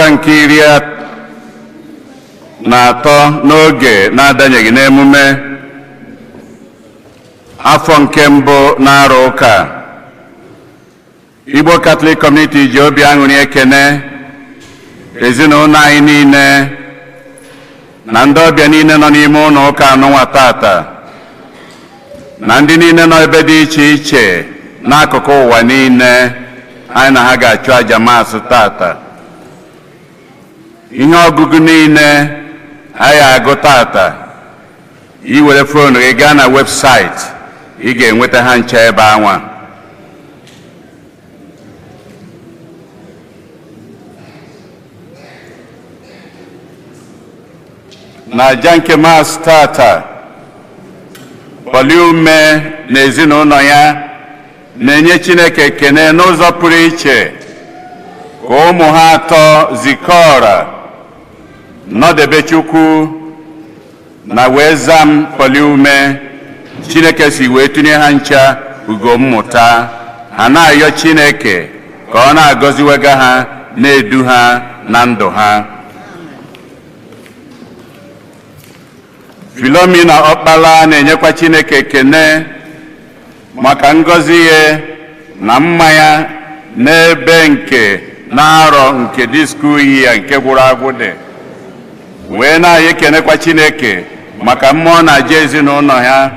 ụka nke 13 n'oge na-adanyeghị n'emume afọ nke mbụ n'arọ ụka. Igbo Catholic Community ji obi aṅụrị ekene ezinụlọ anyị niile na ndị ọbịa niile nọ n'ime ụlọ ụka anụnwa tata na ndị niile nọ ebe dị iche iche n'akụkụ ụwa niile anyị na ha ga-achụ aja maasị tata. Ihe ọgụgụ niile anyị agụ tata, i were fon gị gaa na webụsaịtị ị ga-enweta ha nche ebe anwa. Na aja nke maasị tata, Poliume na ezinụlọ ya na-enye Chineke ekene n'ụzọ pụrụ iche ka ụmụ ha atọ zikọrọ nọdebe Chukwu na wee zam Poliume. Chineke si wee tụnye ha ncha ugo mmụta. Ha na-ayọ Chineke ka ọ na-agọziwega ha na-edu ha na ndụ ha. Philomena Ọkpala na-enyekwa Chineke ekene maka ngọzi ya na mma ya n'ebe nke na-arọ nke disku yi ya nke gwụrụ agwụ dị. Wee na-ayọ ekenekwa Chineke maka mmụọ na-aja ezinụlọ ha,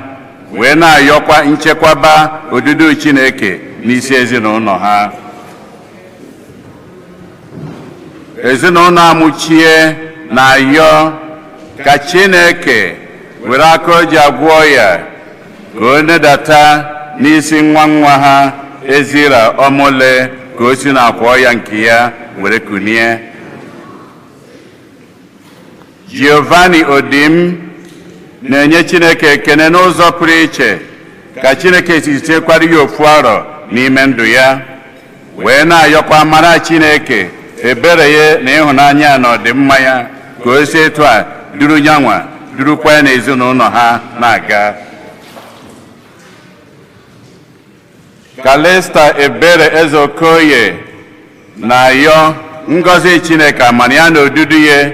wee na-ayọkwa nchekwaba odudu Chineke n'isi ezinụlọ ha. Ezinụlọ Amụchie na-ayọ ka Chineke were aka o ji agwọ ya ka o nedata n'isi nwa ha Ezira Ọmụle ka o si na-akwa ya nke ya were kunie. Giovanni Odim na-enye Chineke ekene n'ụzọ pụrụ iche ka Chineke si sitekwara ya ofu arọ n'ime ndụ ya, wee na-ayọkwa mara Chineke ebere ya na ịhụnanya na ọdịmma ya ka o si etu a duru nyanwa durukwa ya na ezinụlọ ha na-aga. Kalista Ebere Ezeokoye na-ayọ ngọzi Chineke amara ya na odudu ya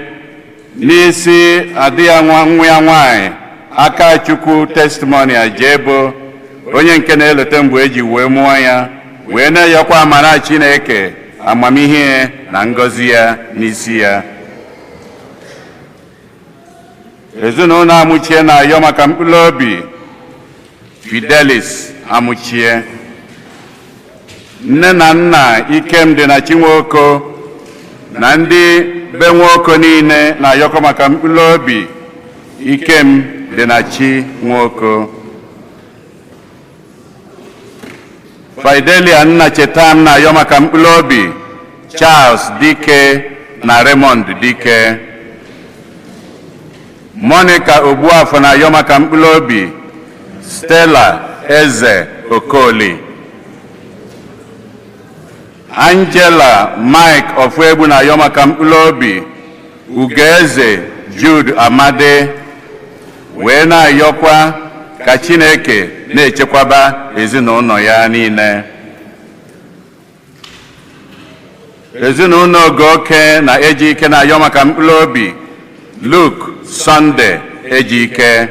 n'isi adị ya nwa ya nwanyị Akachukwu Testimony Ajebo, onye nke na-eleta mgbe eji wee mụọ ya, wee na-ayọkwa amara Chineke amamihe na ngọzi ya n'isi ya. Ezinụlọ Amụchie na-ayọ maka mkpụrụ obi Fidelis Amụchie, nne na nna Ikemdị na Chinwoko na ndị be Nwoko niile na-ayọkọ maka mkpụrụ obi Ikemdị na Chinwoko. Fidelia Nna Chetam na-ayọ maka mkpụrụ obi Charles Dike na Raymond Dike. Monica Ogbuafọ na-ayọ maka mkpụrụ obi Stella Eze Okoli. Angela Mike Ofuegbu na-ayọ maka mkpụrụ obi Ugeze Jude Amade, wee na-ayọkwa ka Chineke na-echekwaba ezinụlọ ya niile. Ezinụlọ Ogoke na Ejike na-ayọ maka mkpụrụ obi Luke Sunday Ejike.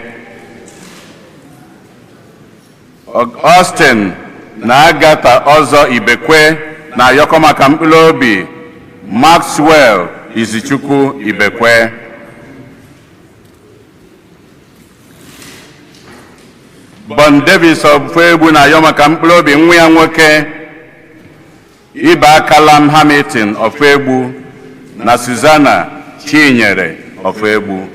Austin na Agatha Ọzọ Ibekwe na-ayọkọ maka mkpụrụ obi Maxwell Izichukwu Ibekwe. Bon Davis Ofuegbu na-ayọ maka mkpụrụ obi nwa ya nwoke Ibakalam Hamilton Ofuegbu na Susanna Chinyere Ofuegbu.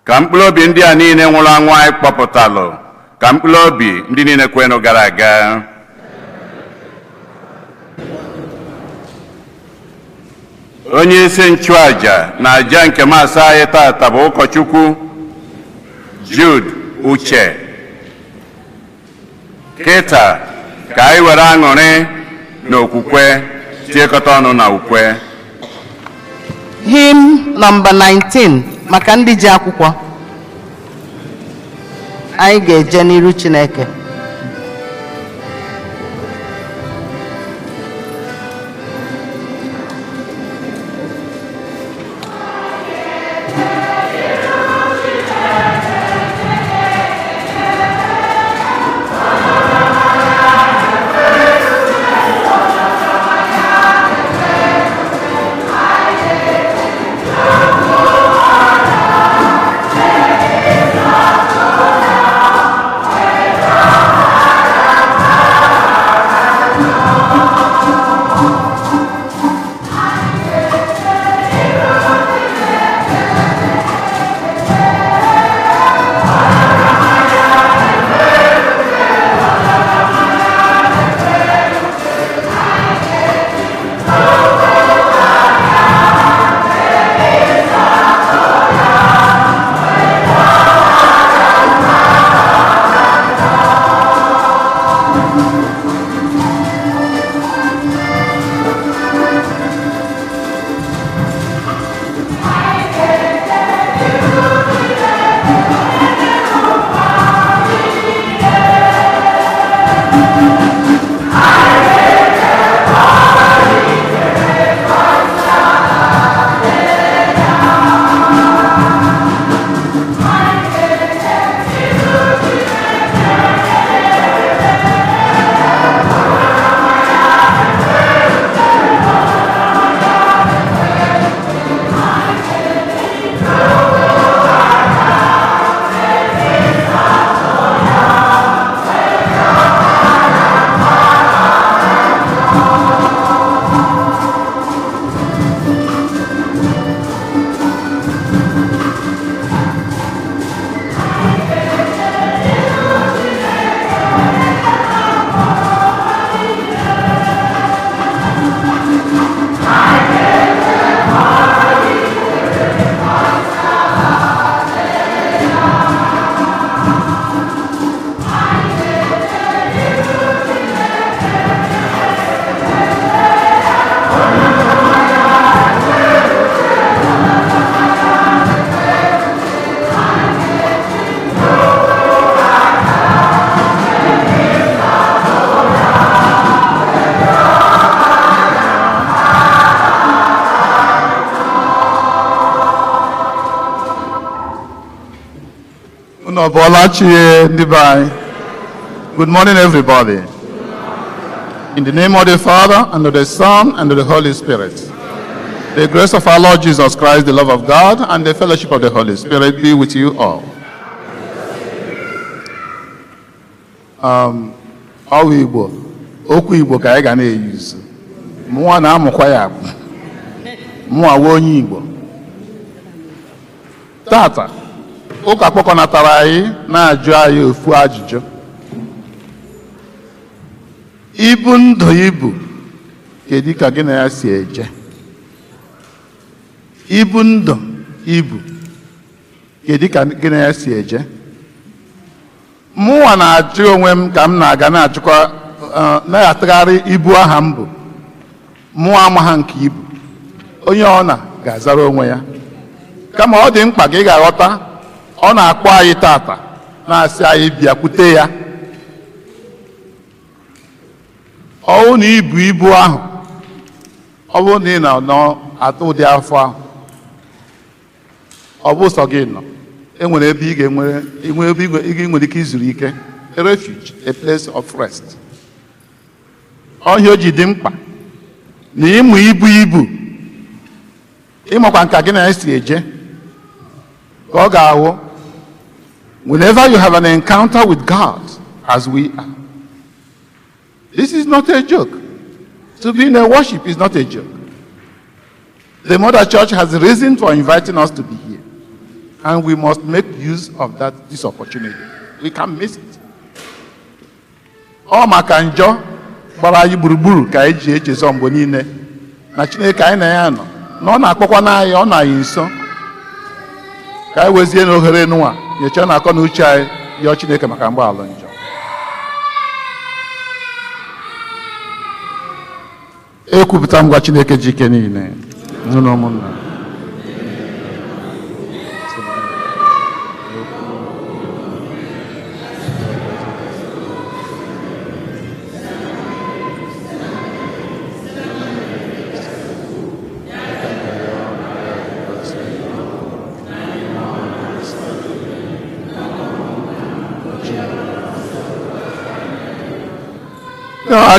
Ka mkpụrụ obi ndị a niile nwụrụ anwụ anyị kpọpụtalụ, ka mkpụrụ obi ndị niile kwenụ gara aga. Onye isi nchụaja na aja nke maasị anyị tata bụ ụkọchukwu Jude Uche. Kịta ka anyị were aṅụrị na okwukwe tiekọta ọnụ na ukwe. Hymn number 19 maka ndị ji akwụkwọ. Anyị ga-eje n'iru Chineke. Good morning, everybody. In the name of the Father, and of the Son, and of the Holy Spirit. The grace of our Lord Jesus Christ, the love of God, and the fellowship of the Holy Spirit be with you all. Ọwụ Igbo, okwu Igbo ka anyị ga na-eyuzu. Mụnwa na-amụkwa ya bụ. Mụnwa wụ onye Igbo. Tata, ụka kpọkọnatara anyị na-ajụ anyị ofu ajụjụ. Ibu ndụ ibu, kedu ka gị na ya si eje? Ibu ndụ ibu, kedu ka gị na ya si eje? Mụnwa na-ajụ onwe m ka m na-aga na-achụkwa na-atụgharị ibu aha m bụ. Mụnwa amagha nke ibu. Onye ọ ga-azara onwe ya. Kama ọ dị mkpa ka ị ga-aghọta, ọ na-akpọ anyị tata na-asị anyị bịakwute ya. Ọwụ na ibu ahụ, ọ bụ na ị nọ atụ ụdị afọ ahụ, ọ bụ sọ gị nọ, enwere ebe ị nwere ike izuru ike, a refuge, a place of rest. Ọhịa o ji dị mkpa na ịmụ ibu ịmakwa nka gị na ya si eje ka ọ ga-awụ. Whenever you have an encounter with God, as we are, this is not a joke. To be in a worship is not a joke. The Mother Church has a reason for inviting us to be here. And we must make use of this opportunity. We can't miss it. Ọ maka njọ gbara anyị gburugburu ka anyị ji echezọ mgbe niile na Chineke anyị na ya nọ, na ọ na-akpọkwa n'anyị, ọ na-anyị nso. Ka anyị wezie n'ohere nụwa nyecha na akọ na uche anyị yọọ Chineke maka mgbaghara njọ. Ekwupụta ngwa Chineke ji ike niile n'ụlọ ụmụnna.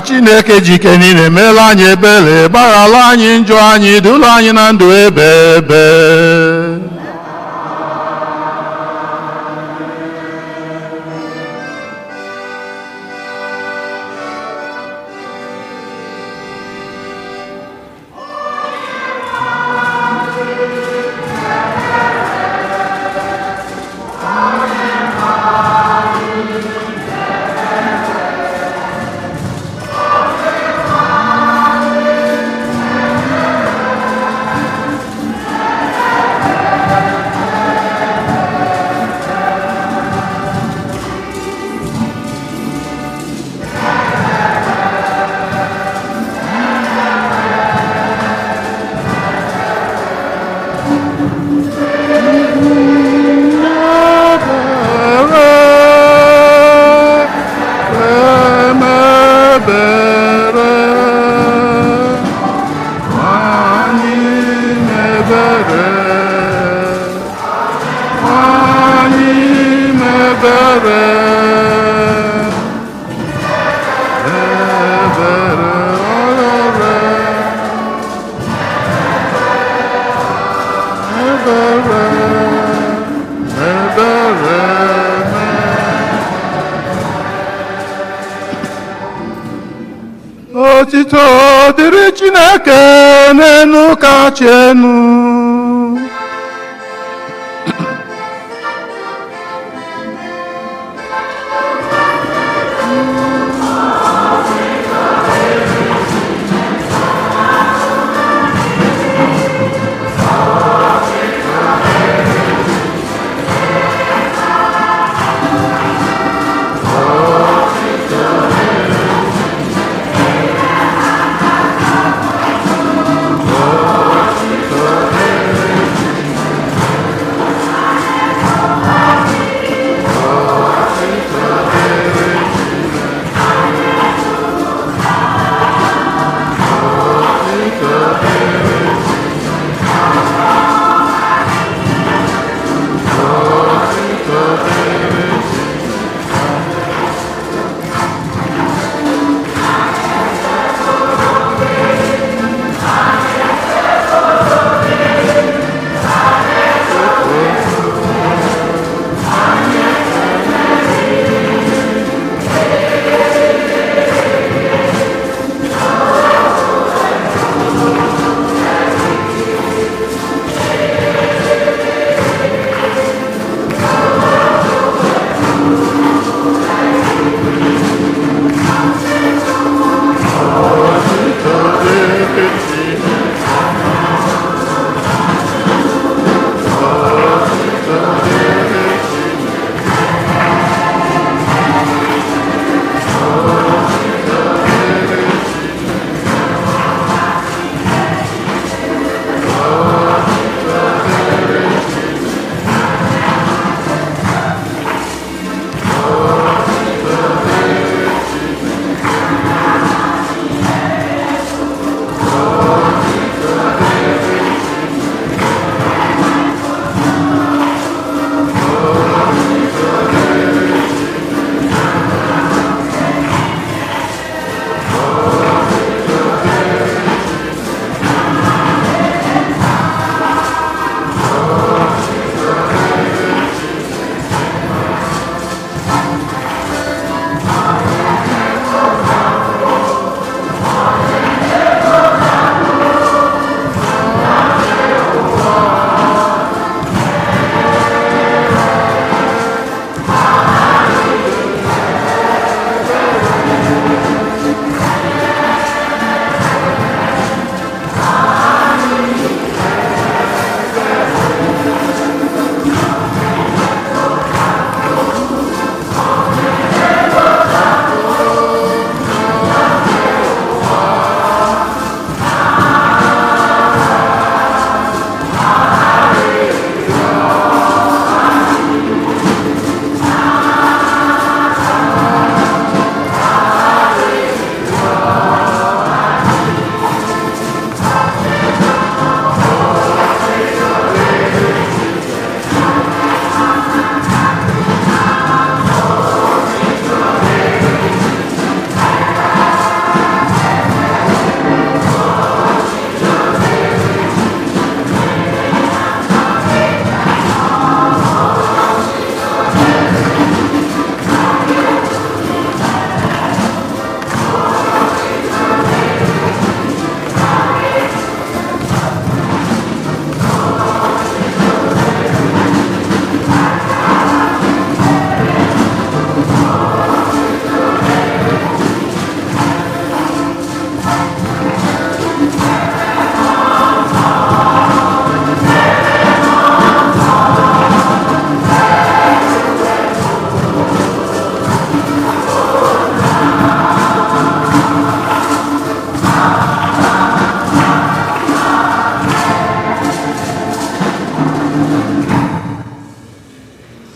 Chineke ji ike niile meela anyị ebere, gbaghara anyị njọ anyị, dula anyị na ndụ ebe ebe. Otito dịrị Chineke n'elu kacha enu.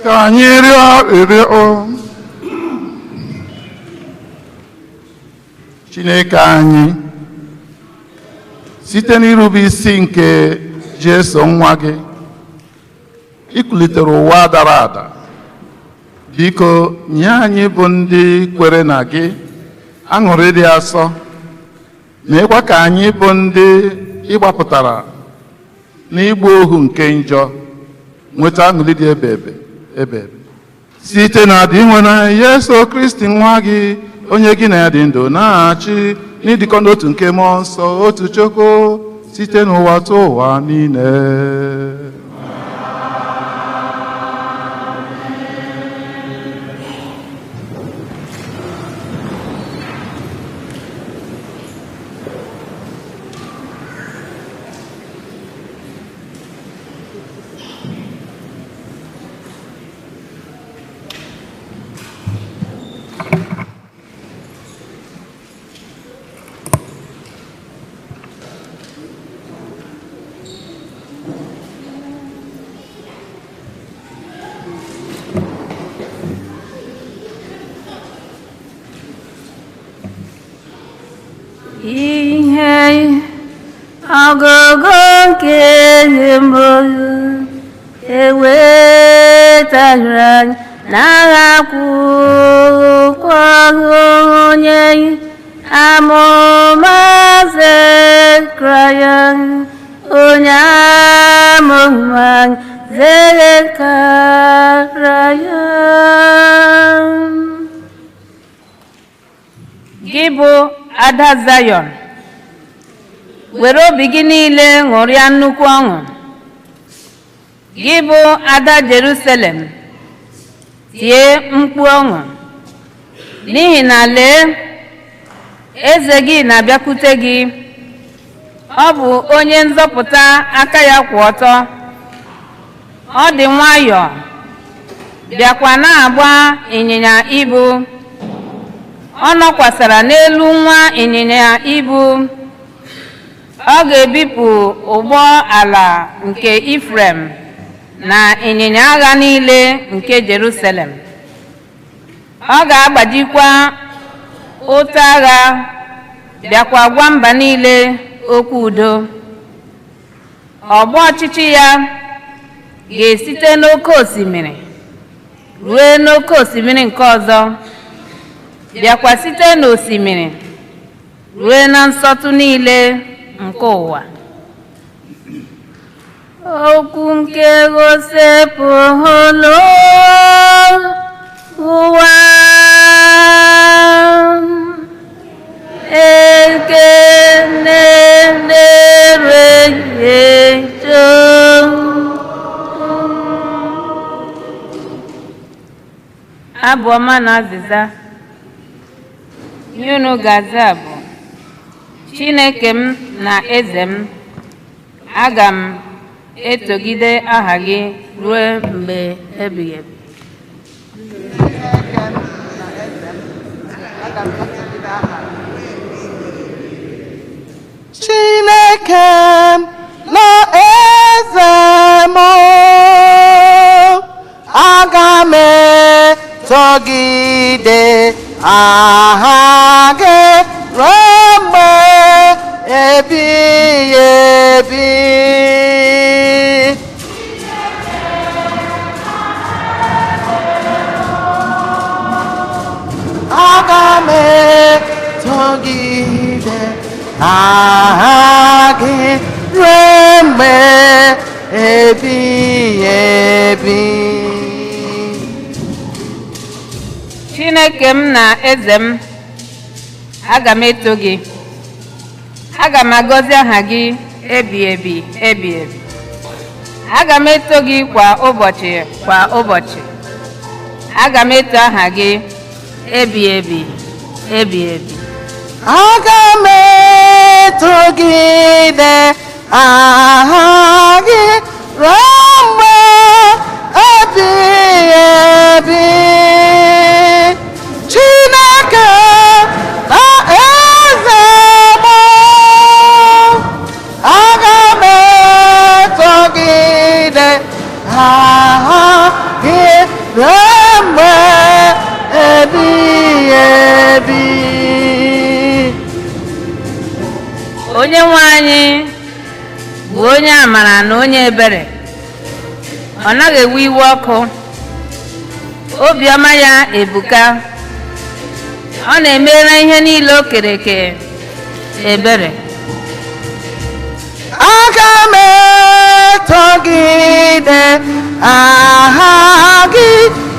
Ka anyị rịọ arịrịọ. Chineke anyị, site n'irube isi nke Jesu nwa gị, ịkụlitere ụwa dara ada. Biko nye anyị bụ ndị kwere na gị aṅụrị dị asọ, meekwa ka anyị bụ ndị ịgbapụtara n'igbu ohu nke njọ nweta aṅụrị dị ebe site na adị nwe na Yesu Kristi nwa gị, onye gị na ya dị ndụ na-achị n'ịdịkọ n'otu nke mmụọ nsọ, otu Chukwu, site n'ụwa tụọ ụwa niile. Ihe ọgụgụ nke mbụ ewetara n'agha akwụkwọ onye amụma Zekaraya, onye amụma Zekaraya. Gị bụ Ada Zion, were obi gị niile ṅụrịa nnukwu ọṅụ. Gị bụ Ada Jerusalem, tie mkpu ọṅụ, n'ihi na lee, eze gị na-abịakwute gị. Ọ bụ onye nzọpụta, aka ya kwụ ọtọ. Ọ dị nwayọọ, bịakwa na-agba ịnyịnya ibu. Ọ nọkwasara n'elu nwa ịnyịnya ibu. Ọ ga-ebipụ ụgbọ ala nke Ifrem na ịnyịnya agha niile nke Jerusalem. Ọ ga-agbajikwa ụta agha, bịakwa gwa mba niile okwu udo. Ọgbọ ọchịchị ya ga-esite n'oke osimiri ruo n'oke osimiri nke ọzọ, bịakwa site n'osimiri ruo na nsọtụ niile nke ụwa. Okwu nke gosipụrụ ụwa, ekele na-ereghị abụ ọma na azịza. Ihe unu ga-aza bụ: Chineke m na eze m, aga m etogide aha gị ruo mgbe ebighị ebi. Chineke m na eze m, aga m etogide aha gị ruo mgbe ebighị ebi. Aga m etogide aha gị ruo mgbe ebighị ebi. Chineke m na eze m, aga m eto gị. Aga m agọzi aha gị ebighị ebi ebighị ebi. Aga m eto gị kwa ụbọchị kwa ụbọchị. Aga m eto aha gị ebighị ebi ebighị ebi. Aga m etogide aha gị ruo mgbe ebighị ebi. Chineke na eze m, aga m etogide aha gị ruo mgbe ebighị ebi. onye nwe anyị bụ onye amara na onye ebere. Ọ naghị ewe iwe ọkụ. Obiọma ya ebuka. Ọ na-emere ihe niile o kere eke ebere. Aga m etogide aha gị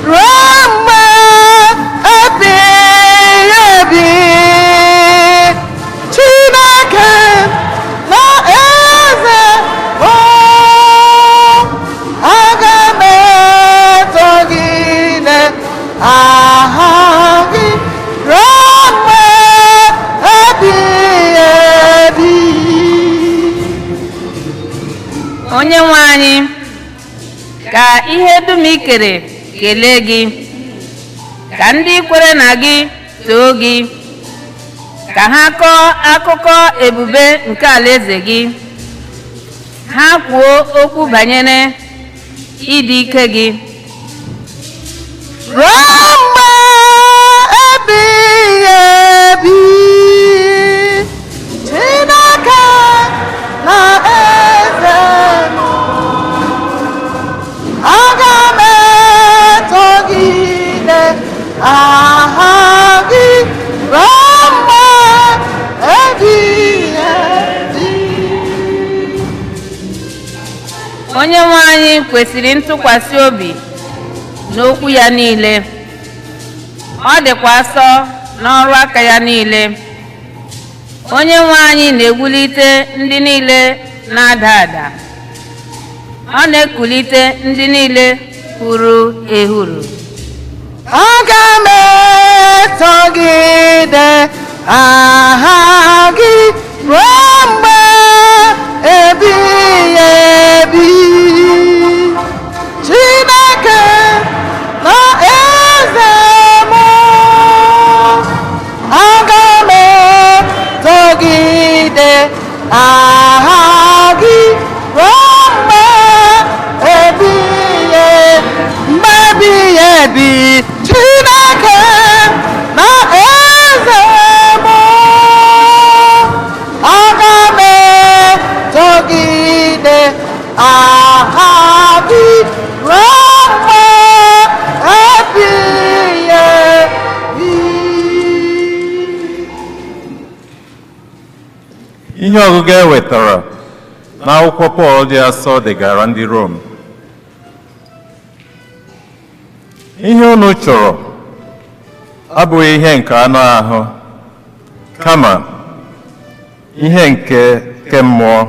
ruo mgbe ebighị ebi. Chineke na eze bụ, aga m etogide aha gị ruo mgbe ebighị ebi. Onye nwe anyị, ka ihe dum i kere kelee gị, ka ndị kwere na gị too gị, ka ha kọọ akụkọ ebube nke alaeze gị, ha kwuo okwu banyere ịdị ike gị. Ruo mgbe ebighị ebi, Chineke na eze m, aga m etogide aha gị ruo mgbe ebighị ebi. Onye nwe anyị kwesịrị ntụkwasị obi n'okwu ya niile. Ọ dịkwa asọ n'ọrụ aka ya niile. Onye nwe anyị na-ewulite ndị niile na-ada ada. Ọ na-ekulite ndị niile huru ehuru. Aga m etogide aha gị ruo mgbe ebighị ebi. Chineke na eze m, aga m etogide aha gị ruo mgbe ebighị ebi. Chineke na eze m, aga m etogide aha gị ruo mgbe ebighị ebi. Ihe ọgụgụ e wetara n'akwụkwọ Pọl dị asọ degara ndị Rom. Ihe unu chọrọ abụghị ihe nke anụ ahụ, kama ihe nke mmụọ,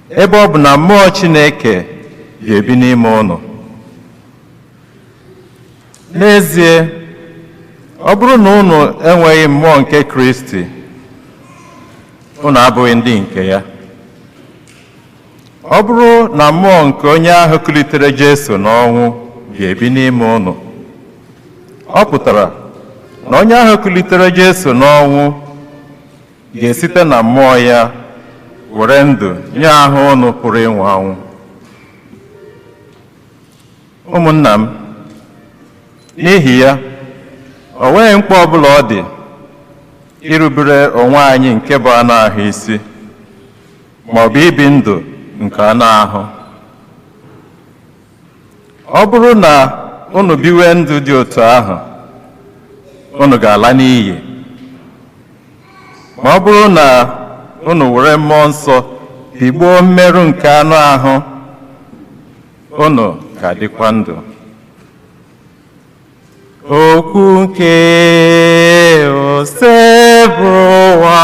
ebe ọ bụ na mmụọ Chineke ga-ebi n'ime unu. N'ezie, ọ bụrụ na unu enweghị mmụọ nke Kristi, unu abụghị ndị nke ya. Ọ bụrụ na mmụọ nke onye ahụ kulitere Jesu n'ọnwụ ga-ebi n'ime unu, ọ pụtara na onye ahụ kulitere Jesu n'ọnwụ ga-esite na mmụọ ya were ndụ nye ahụ unu pụrụ ịnwụ anwụ. Ụmụnna m, n'ihi ya, o nweghị mkpa ọbụla ọ dị irubere onwe anyị nke bụ anụ ahụ isi, ma ọ bụ ibi ndụ nke anụ ahụ. Ọ bụrụ na unu biwe ndụ dị otu ahụ, unu ga-ala n'iyi. Ma ọ bụrụ na unu were mmụọ nsọ pigbuo mmerụ nke anụ ahụ, unu ga-adịkwa ndụ. Okwu nke osebụwa.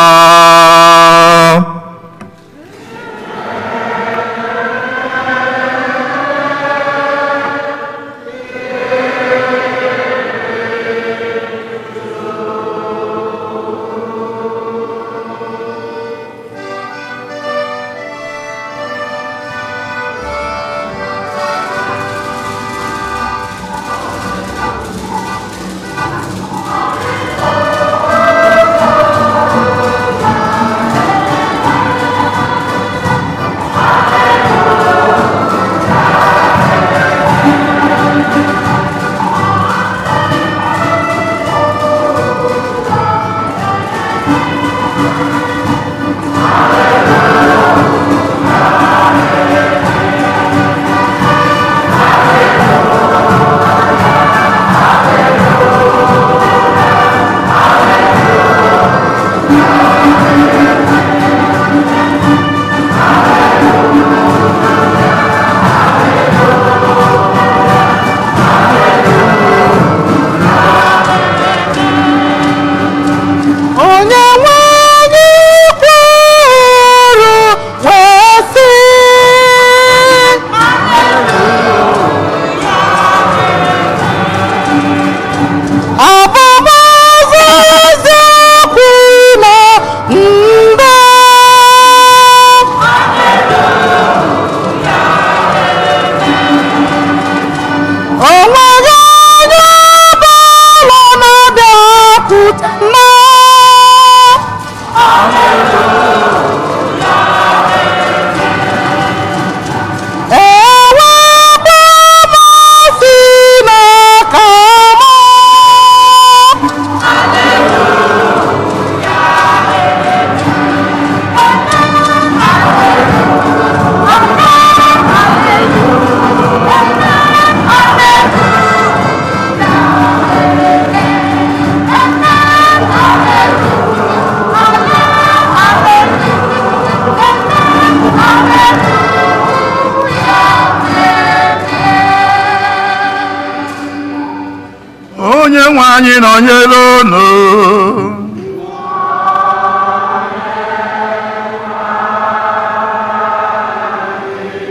anyị nọnyere unu.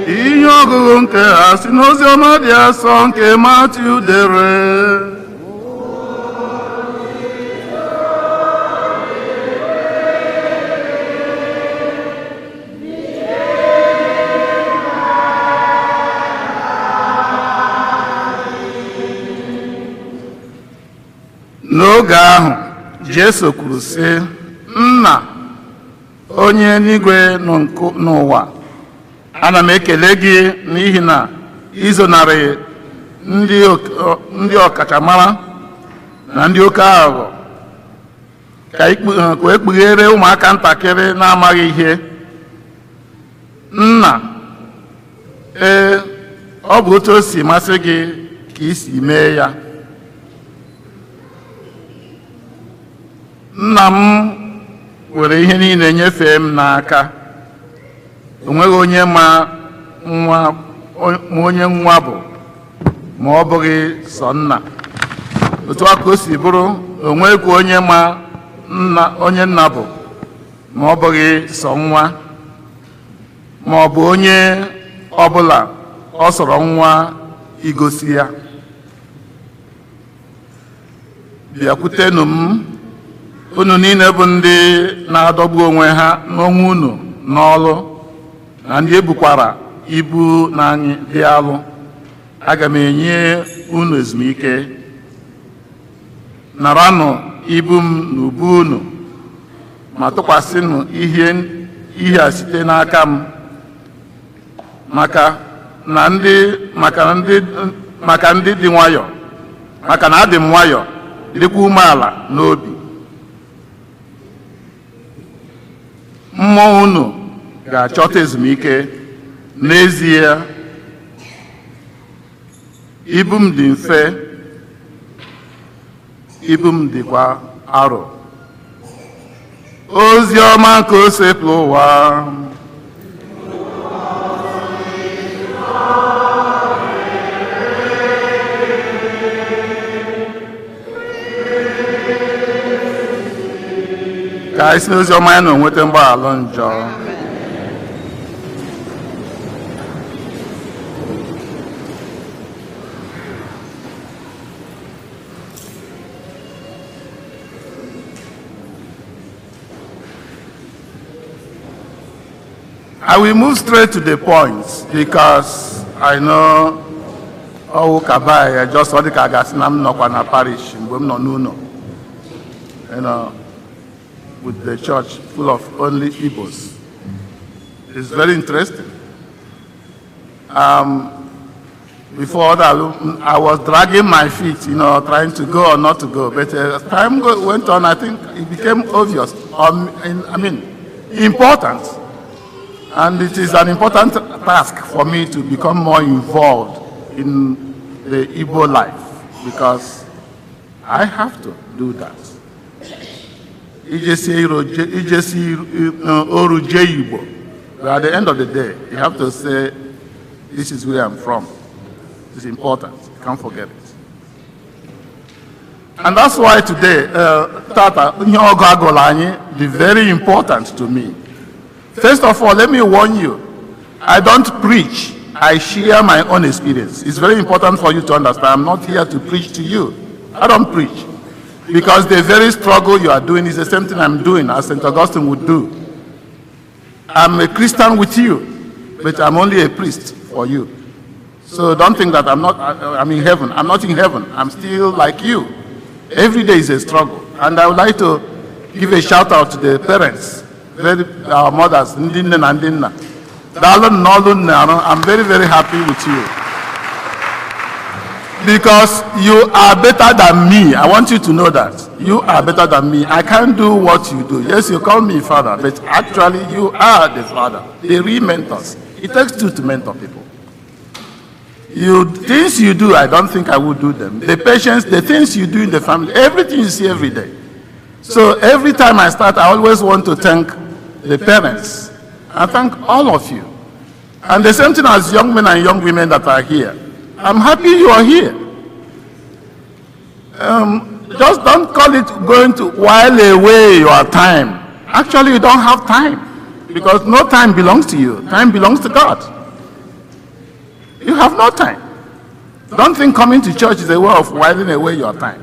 Ihe ọgụgụ nke a si n'oziọma dị asọ nke Matiu dere. N'oge ahụ Jesu kwuru sị, Nna onye eluigwe nọ n'ụwa, ana m ekele gị n'ihi na izonarị ndị ọkachamara na ndị oke aghụghọ ka ekpughere ụmụaka ntakịrị na-amaghị ihe. Nna, ee, ọ bụ otu o si masị gị ka i si mee ya. Nna m were ihe niile nyefee m n'aka. O nweghị onye ma onye nwa bụ ma ọ bụghị sọ nna. Otu aka o si bụrụ, o nweghị onye ma onye nna bụ ma ọ bụghị sọ nwa, ma ọ bụ onye ọbụla ọ sọrọ nwa igosi ya. Bịakwutenụ m, unu niile bụ ndị na-adọgbu onwe ha n'onwe unu n'ọlụ na ndị ebukwara ibu na anyị dị alụ. Aga m enye unu ezumike. Naranụ ibu m n'ubu unu, ma tụkwasịnụ ihe a site n'aka m, maka na adị m nwayọ dịkwa umeala n'obi. Mmụọ unu ga-achọta ezumike. N'ezie, ibu m dị mfe, ibu m dịkwa arọ. Ozi ọma nke o sepụrụ ụwa. Ka anyị si n'ozi ọma ya na onweta mgbaghara njọ. I will move straight to the point because I know I just saw the Kagasnam Nokwana parish in Bumnonuno, with the church full of only Igbos. It's very interesting. Before that, I was dragging my feet, trying to go or not to go. But as time went on, I think it became obvious, important. And it is an important task for me to become more involved in the Igbo life because I have to do that. But at the end of the day, you have to say, this is where I'm from. It's important. You can't forget it. And that's why today, Tata, is very important to me. First of all, let me warn you, I don't preach. I share my own experience. It's very important for you to understand. I'm not here to preach to you. I don't preach. Because the very struggle you are doing is the same thing I'm doing, as St. Augustine would do. I'm a Christian with you, but I'm only a priest for you. So don't think that I'm in heaven. I'm not in heaven. I'm still like you. Every day is a struggle. And I would like to give a shout out to the parents, our mothers, Ndinna and Ndinna. I'm very, very happy with you. Because you are better than me. I want you to know that. You are better than me. I can't do what you do. Yes, you call me father, but actually you are the father, the real mentors. It takes two to mentor people. Things you do, I don't think I would do them. The patience, the things you do in the family, everything you see every day. So every time I start, I always want to thank the parents. I thank all of you. And the same thing as young men and young women that are here. I'm happy you are here. Just don't call it going to while away your time. Actually, you don't have time, because no time belongs to you. Time belongs to God. You have no time. Don't think coming to church is a way of whiling away your time.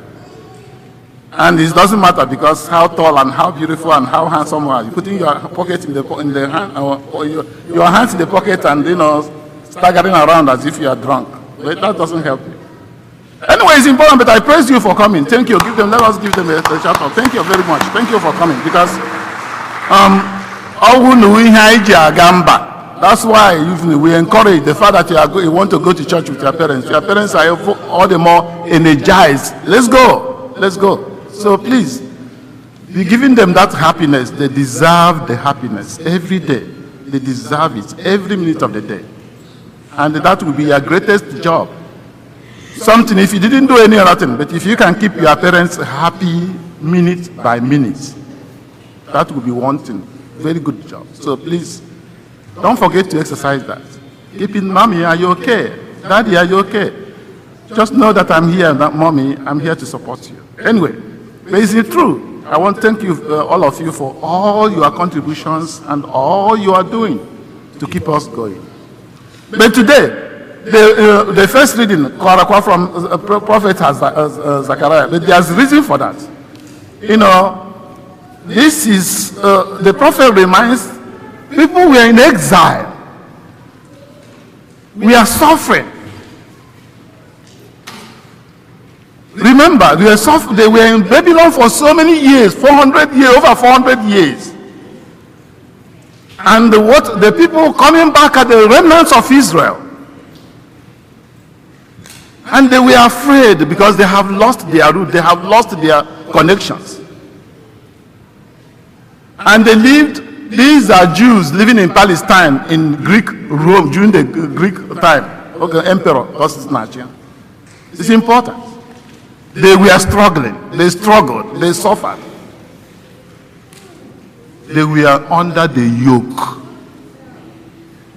And it doesn't matter because how tall and how beautiful and how handsome you are. You putting your pocket in the hand, or your hands in the pocket and staggering around as if you are drunk. But that doesn't help you. Anyway, it's important, but I praise you for coming. Thank you. Let us give them a shout out. Thank you very much. Thank you for coming, because that's why we encourage the fact that you want to go to church with your parents. Your parents are all the more energized. Let's go. Let's go. So please, be giving them that happiness. They deserve the happiness every day. They deserve it every minute of the day. And that will be your greatest job. Something, if you didn't do any other thing, but if you can keep your parents happy minute by minute, that will be one thing. Very good job. So please, don't forget to exercise that. Keep it, mommy, are you okay? Daddy, are you okay? Just know that I'm here, that mommy, I'm here to support you. Anyway, but is it true? I want to thank you, all of you, for all your contributions and all you are doing to keep us going. But today, the first reading, from Prophet Zechariah, but there's a reason for that. This is, the prophet reminds people we are in exile. We are suffering. Remember, they were in Babylon for so many years, 400 years, over 400 years. And the people coming back are the remnants of Israel. And they were afraid because they have lost their root, they have lost their connections. And these are Jews living in Palestine, in Greek Rome, during the Greek time. Okay, Emperor Constantine. It's important. They were struggling, they struggled, they suffered. They were under the yoke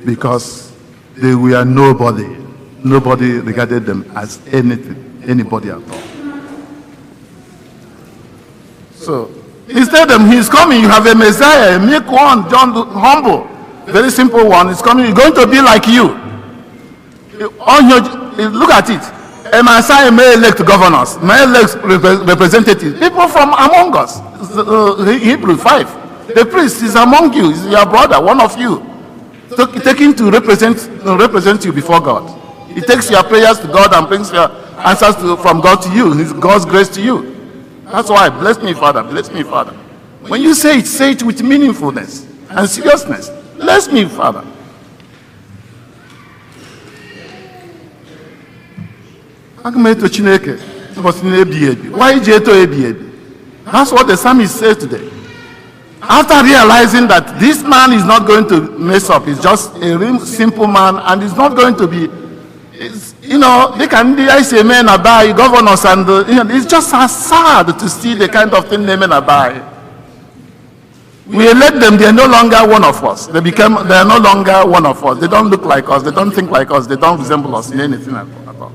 because they were nobody. Nobody regarded them as anybody at all. So, instead of he's coming, you have a Messiah, a meek one, John humble, very simple one. It's coming, he's going to be like you. Look at it. A Messiah may elect governors, may elect representatives, people from among us. Hebrews 5. The priest is among you, is your brother, one of you, taking to represent you before God. He takes your prayers to God and brings your answers from God to you, God's grace to you. That's why, bless me, Father, bless me, Father. When you say it with meaningfulness and seriousness. Bless me, Father. Why That's what the psalmist says today. After realizing that this man is not going to mess up, he's just a real simple man, and he's not going to be, they can say men buy governors, and it's just sad to see the kind of thing they men buy. We elect them, they are no longer one of us. They are no longer one of us. They don't look like us, they don't think like us, they don't resemble us in anything at all.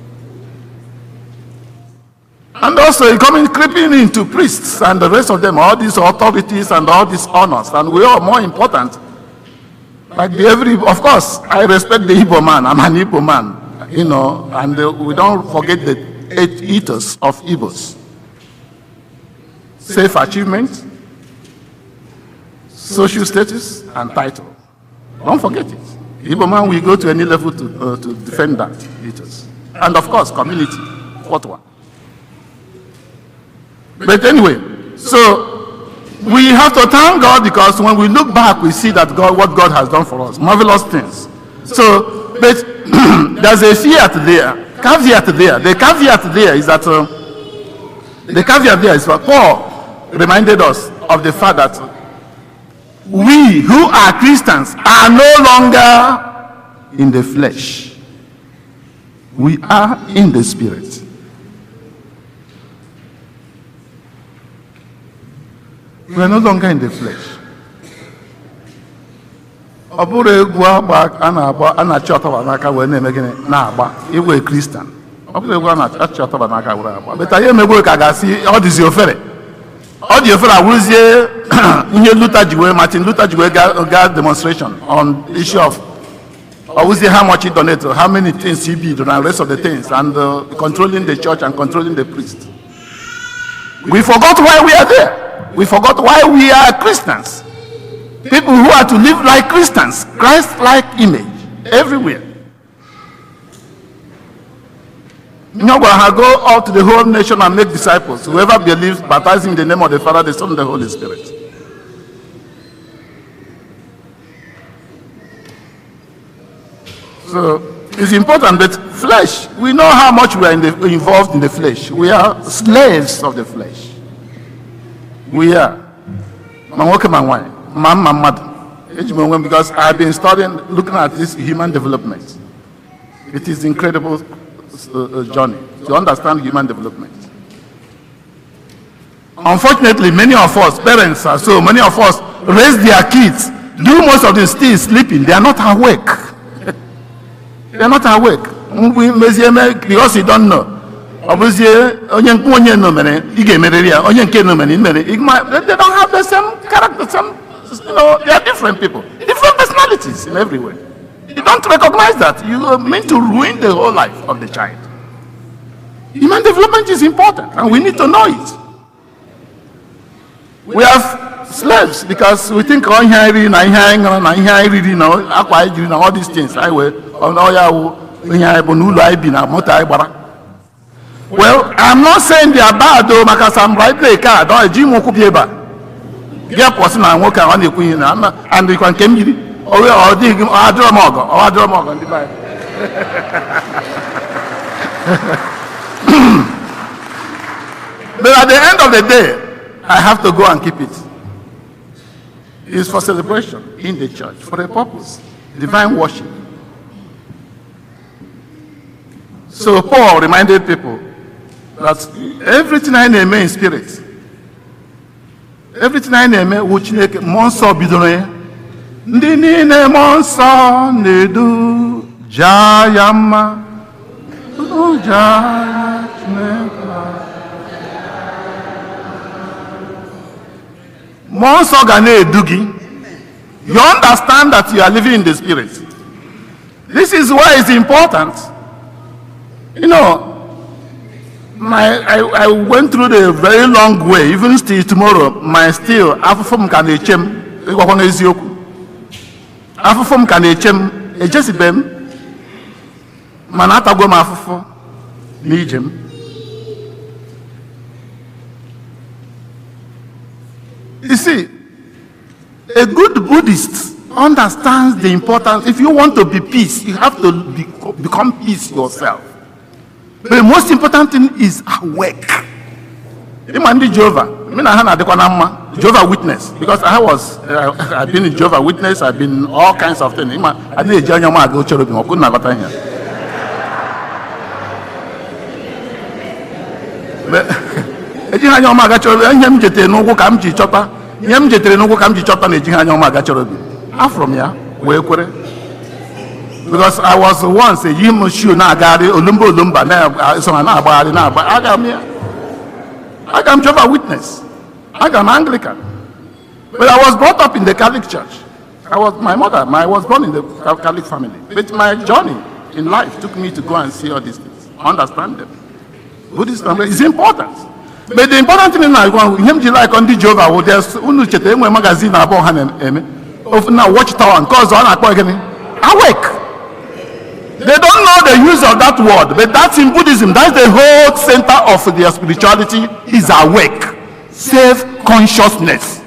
And also creeping into priests and the rest of them, all these authorities and all these honors, and we are more important. Like of course, I respect the Igbo man. I'm an Igbo man, and we don't forget the 8 ethos of Igbos: safe achievement, social status, and title. Don't forget it. Igbo man will go to any level to defend that ethos, and of course, community. What one? But anyway, so we have to thank God, because when we look back, we see that what God has done for us, marvelous things. So, but there's a caveat there. The caveat there is that Paul reminded us of the fact that we who are Christians are no longer in the flesh. We are in the spirit. We are no longer in the flesh. Ọ bụrụ egwu agba a na-achị ọtọba n'aka wee na-eme gịnị na-agba, ịbụ a Christian. ọ bụrụ egwu a na-achị ọtọba n'aka gwụrụ agba beta ihe megwere ka ga-asị ọ dịzi ofere ọ dị ofere awụrụzie ihe Martin Luther ji wee gaa demonstration on the issue of how much he donated, how many things he did, and the rest of the things, and controlling the church and controlling the priest. We forgot why we are there. We forgot why we are Christians. People who are to live like Christians, Christ-like image, everywhere. Go out to the whole nation and make disciples. Whoever believes, baptizing in the name of the Father, the Son, and the Holy Spirit. So it's important that flesh, we know how much we are involved in the flesh. We are slaves of the flesh. We are. Because I've been studying, looking at this human development. It is incredible journey to understand human development. Unfortunately, many of us, parents are so, many of us raise their kids, do most of them still sleeping. They are not awake. They are not awake. Because you don't know. They don't have the same character, they are different people, different personalities in every way. You don't recognize that. You are meant to ruin the whole life of the child. Human development is important, and we need to know it. We have slaves because we think all these things. Well, I'm not saying they are bad though, because I'm right there. And you can come here. But at the end of the day, I have to go and keep it. It's for celebration in the church, for a purpose, divine worship. So Paul reminded people that everything I name in spirit, everything I name which make monster bidore, ndi nine monster nedu jayama monster gane edugi. You understand that you are living in the spirit. This is why it's important. You know, I went through the very long way. Even still tomorrow, my still afufum kanechem ikwakwona ezioku. Afufum kanechem ejesibem manata goma afufu nijem. You see, a good Buddhist understands the importance. If you want to be peace, you have to become peace yourself. But the most important thing is awake. Jehovah Witness, because I've been in Jehovah Witness, I've been all kinds of things. I did I'm from here. Because I was once a Yimushu Nagari, Olumbo Lumba, I am Jehovah's Witness. I am Anglican. But I was brought up in the Catholic Church. I was born in the Catholic family. But my journey in life took me to go and see all these things, understand them. Buddhism is important. But the important thing now, like on the Jehovah, there's a magazine about now Watchtower and cause on awake. They don't know the use of that word, but that's in Buddhism. That's the whole center of their spirituality is awake, self-consciousness.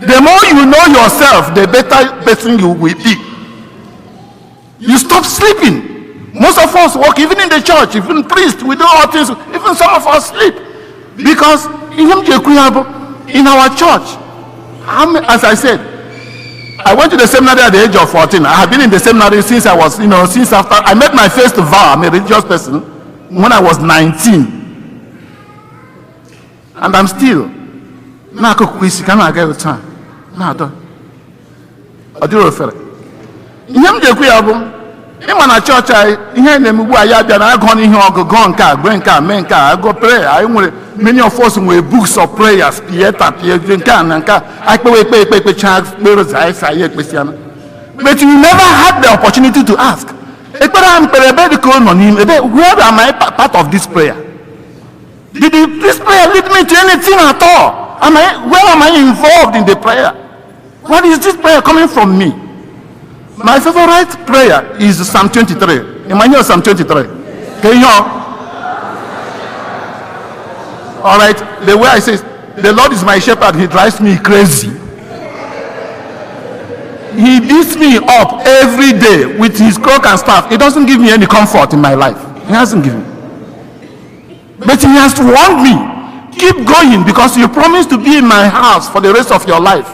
The more you know yourself, the better person you will be. You stop sleeping. Most of us work, even in the church, even priests, we do all things. Even some of us sleep. Because in our church, as I said, I went to the seminary at the age of 14. I have been in the seminary since I was, since after I made my first vow, I'm a religious person, when I was 19. And I'm still. ịma na chọọchị anyị ihe na-emegbu anyị abịa na agụ n'ihe ọgụgụ nke a gbe nke a mee nke a agụ prayer anyị nwere many of us nwere books of prayers pieta nke a na nke a anyị kpewe ekpechaa kperozi anyị sa anyị ekpesiana, but you never had the opportunity to ask ekpere a mkpere ebe dị ka ọ nọ n'ime ebe where am I part of this prayer? Did this prayer lead me to anything at all? Where am I involved in the prayer? What is this prayer coming from me? My favorite prayer is Psalm 23. Am I hear Psalm 23? Can you hear? All right. The way I say, the Lord is my shepherd. He drives me crazy. He beats me up every day with his crook and staff. It doesn't give me any comfort in my life. He hasn't given me. But he has warned me. Keep going because you promised to be in my house for the rest of your life.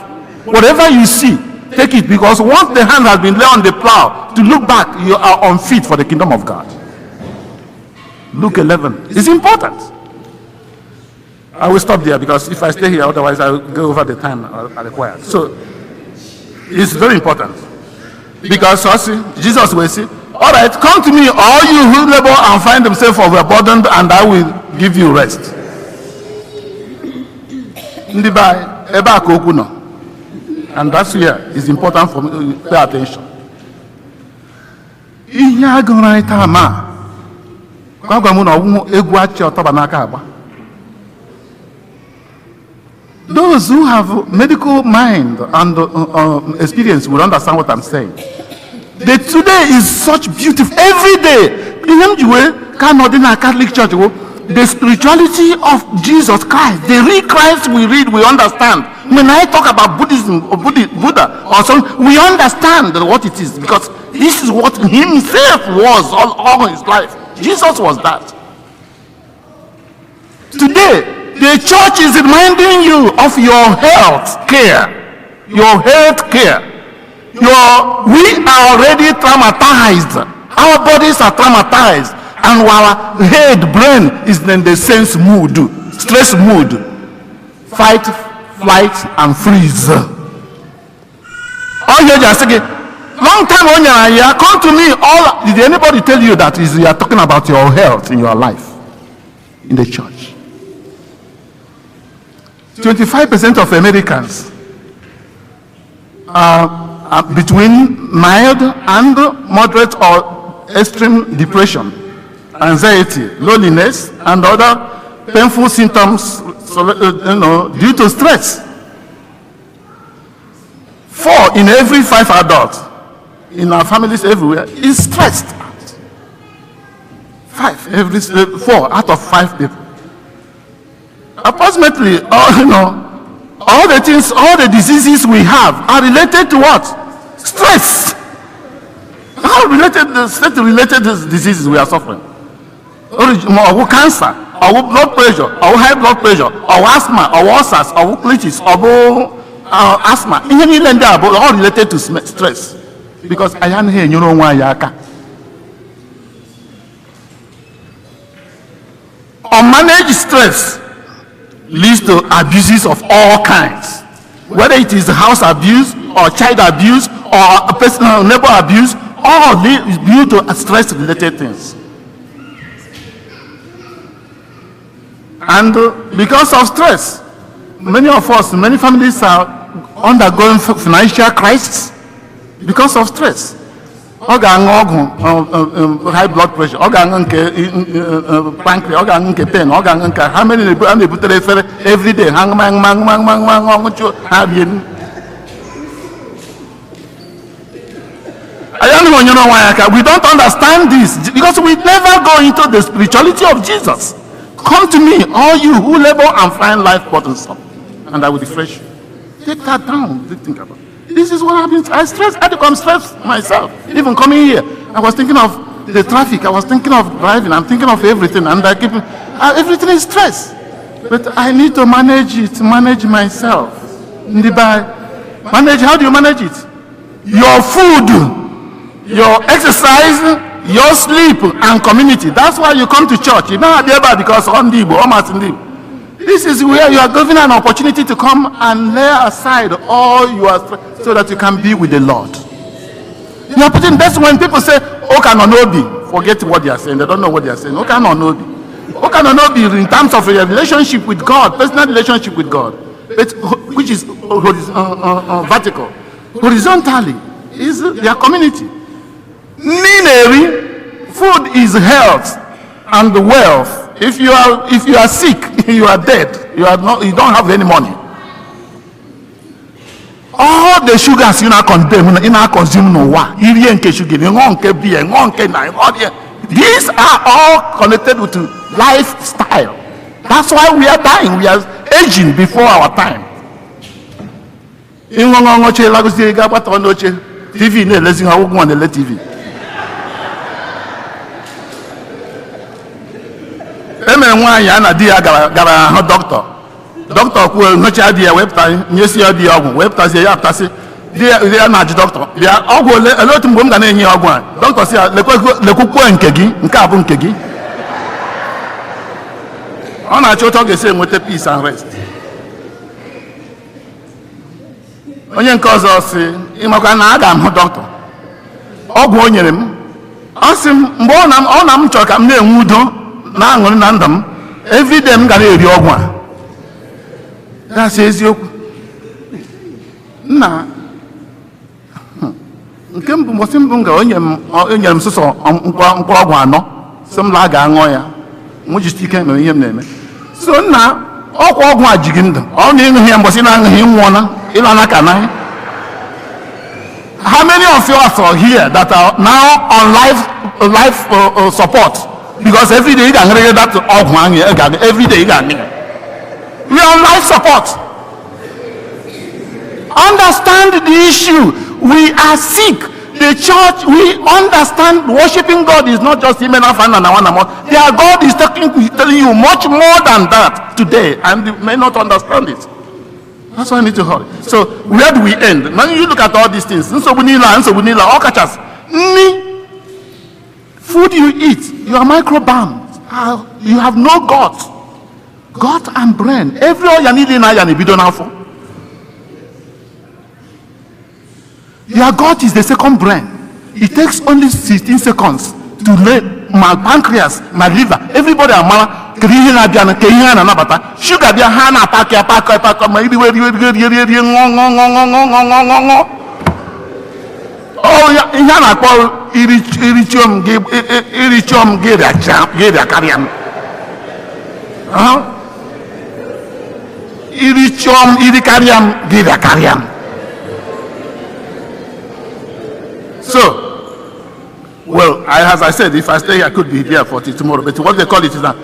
Whatever you see, take it, because once the hand has been laid on the plow, to look back, you are unfit for the kingdom of God. Luke 11 is important. I will stop there because if I stay here, otherwise I will go over the time I require. So it's very important. Because Jesus will say, all right, come to me, all you who labor and find themselves overburdened, and I will give you rest. And that's where it's important for me to pay attention. Those who have medical mind and experience will understand what I'm saying. The today is such beautiful. Every day, Catholic Church, the spirituality of Jesus Christ, the real Christ we read, we understand. When I talk about Buddhism or Buddha or something, we understand what it is, because this is what himself was all his life. Jesus was that. Today, the church is reminding you of your health care. Your health care. We are already traumatized. Our bodies are traumatized. And our head, brain is in the sense mood, stress mood. Fight, flight, and freeze. Oh, you're just saying, long time on your come to me. Did anybody tell you that you are talking about your health in your life in the church? 25% of Americans are between mild and moderate or extreme depression, anxiety, loneliness, and other painful symptoms due to stress. 4 in every 5 adults in our families everywhere is stressed. 4 out of 5 people. Approximately, all the things, all the diseases we have are related to what? Stress. How related the state-related diseases we are suffering? Or cancer, or blood pressure, or high blood pressure, or asthma, or ulcers, or colitis, or asthma. Even they are all related to stress. Because I am here, you know why you are. Unmanaged stress leads to abuses of all kinds, whether it is house abuse or child abuse or personal neighbor abuse, all due to stress related things. And because of stress, many of us, many families are undergoing financial crisis because of stress. High blood pressure, pancreas, pain, how many every day? I don't know, you know why we don't understand this, because we never go into the spirituality of Jesus. Come to me, all you who labor and find life burdensome, and I will refresh you. Take that down. Think about it. This is what happens. I become stressed myself. Even coming here, I was thinking of the traffic. I was thinking of driving. I'm thinking of everything, and everything is stress. But I need to manage it. Manage myself. Manage. How do you manage it? Your food, your exercise, your sleep, and community. That's why you come to church. You know, because on this is where you are given an opportunity to come and lay aside all your stress so that you can be with the Lord. You are putting, that's when people say, Oka no Nobi. Forget what they are saying. They don't know what they are saying. Oka no Nobi. Oka no Nobi in terms of a relationship with God, personal relationship with God, which is vertical. Horizontally is their community. Nineri, food is health and wealth. If you are sick, you are dead. You don't have any money. All the sugars you now consume no wa. These are all connected with lifestyle. That's why we are dying. We are aging before our time. TV TV. Nwaanyị a na di ya gara hụ dọkịta kwuo nyocha di ya wepụta nyesi ya di ya ọgwụ wepụtazie ya apụtasị di ya na-ajụ dọkịta bịa ọgwụ ole otu mgbe m ga na-enye ya ọgwụ a dọkịta si ya lekwukwuo nke gị nke a bụ nke gị ọ na-achọ otu ọ ga-esi enweta peace and rest. Onye nke ọzọ si ịmakwa na aga m hụ dọkịta ọgwụ o nyere m ọ sị m mgbe ọ na m chọrọ ka m na-enwe udo na aṅụrị na ndụ m everyday m gara eri ọgwụ a gasị eziokwu nna nke mbụ mbọsị mbụ m gara o nyere m sụsọ mkpụrụ ọgwụ 4 sị m laa ga aṅụọ ya mụ jisi ike mere ihe m na-eme so nna ọkwa ọgwụ a ji gị ndụ ọ na ịṅụghị ya mbọsị na-aṅụghị nwụọna ịla n'aka na how many of you are here that are now on life support? Because every day you can get that every day you can get. We are on life support. Understand the issue. We are sick. The church, we understand worshiping God is not just him and their God is telling you much more than that today, and you may not understand it. That's why I need to hurry. So where do we end? When you look at all these things, all catchers, food you eat, you are microbiome. You have no gut and brain. Every all you need in you don't have. Your gut is the second brain. It takes only 16 seconds to let my pancreas, my liver, everybody sugar be hana pack oh yeah, yana call irichum give a champ, give a carriam. Irichum, iricarium, give a carriam. So, well, as I said, if I stay here, I could be here for tomorrow. But what they call it is that.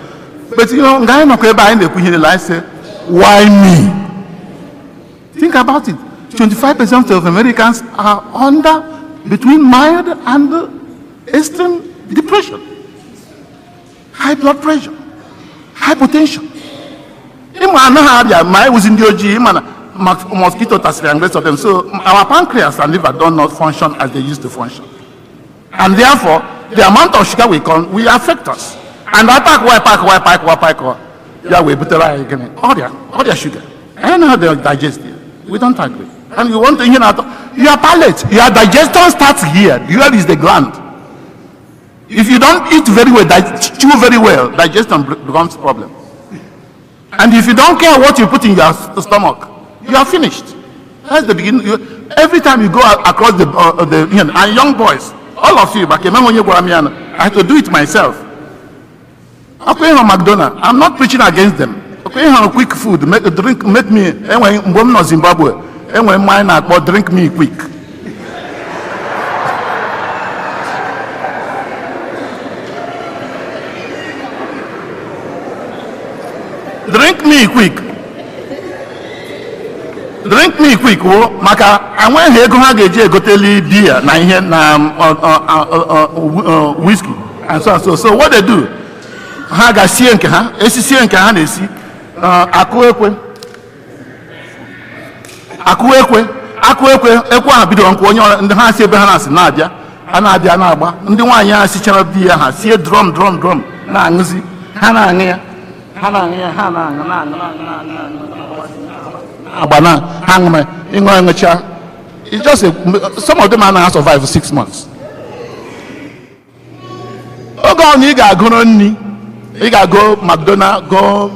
But you know, I say, why me? Think about it. 25% of Americans are between mild and extreme depression, high blood pressure, hypertension. I was in the OG, mosquito tasseria and rest of them. So our pancreas and liver do not function as they used to function. And therefore, the amount of sugar will affect us. And attack, yeah, we better again. All their sugar. I don't know how they digest it. We don't agree. And you want to hear your palate, your digestion starts here. Here is the gland. If you don't eat very well, chew very well, digestion becomes a problem. And if you don't care what you put in your stomach, you are finished. That's the beginning. Every time you go across the and young boys, all of you, I had to do it myself. Okay, McDonald's. I'm not preaching against them. Okay, quick food, make me. When Zimbabwe, and when mine are drink me quick. Drink me quick. Drink me quick. Maka, and when he go tell beer, whiskey, and so on. So what they do? Ha ga sie nke ha, esisi nke ha na-esi akụ ekwe ahụ bido nkwa onye ndị ha si ebe ha na-asị na-abịa ha na-abịa na-agba ndị nwaanyị ha sichara di ya ha sie drum na-aṅụzi ha na-aṅụ ya ha na-aṅụ agba na ha ṅụrụ ịṅụcha It's just some of them are not survive for 6 months. Oh God, you gotta go on. You gotta go McDonald's, go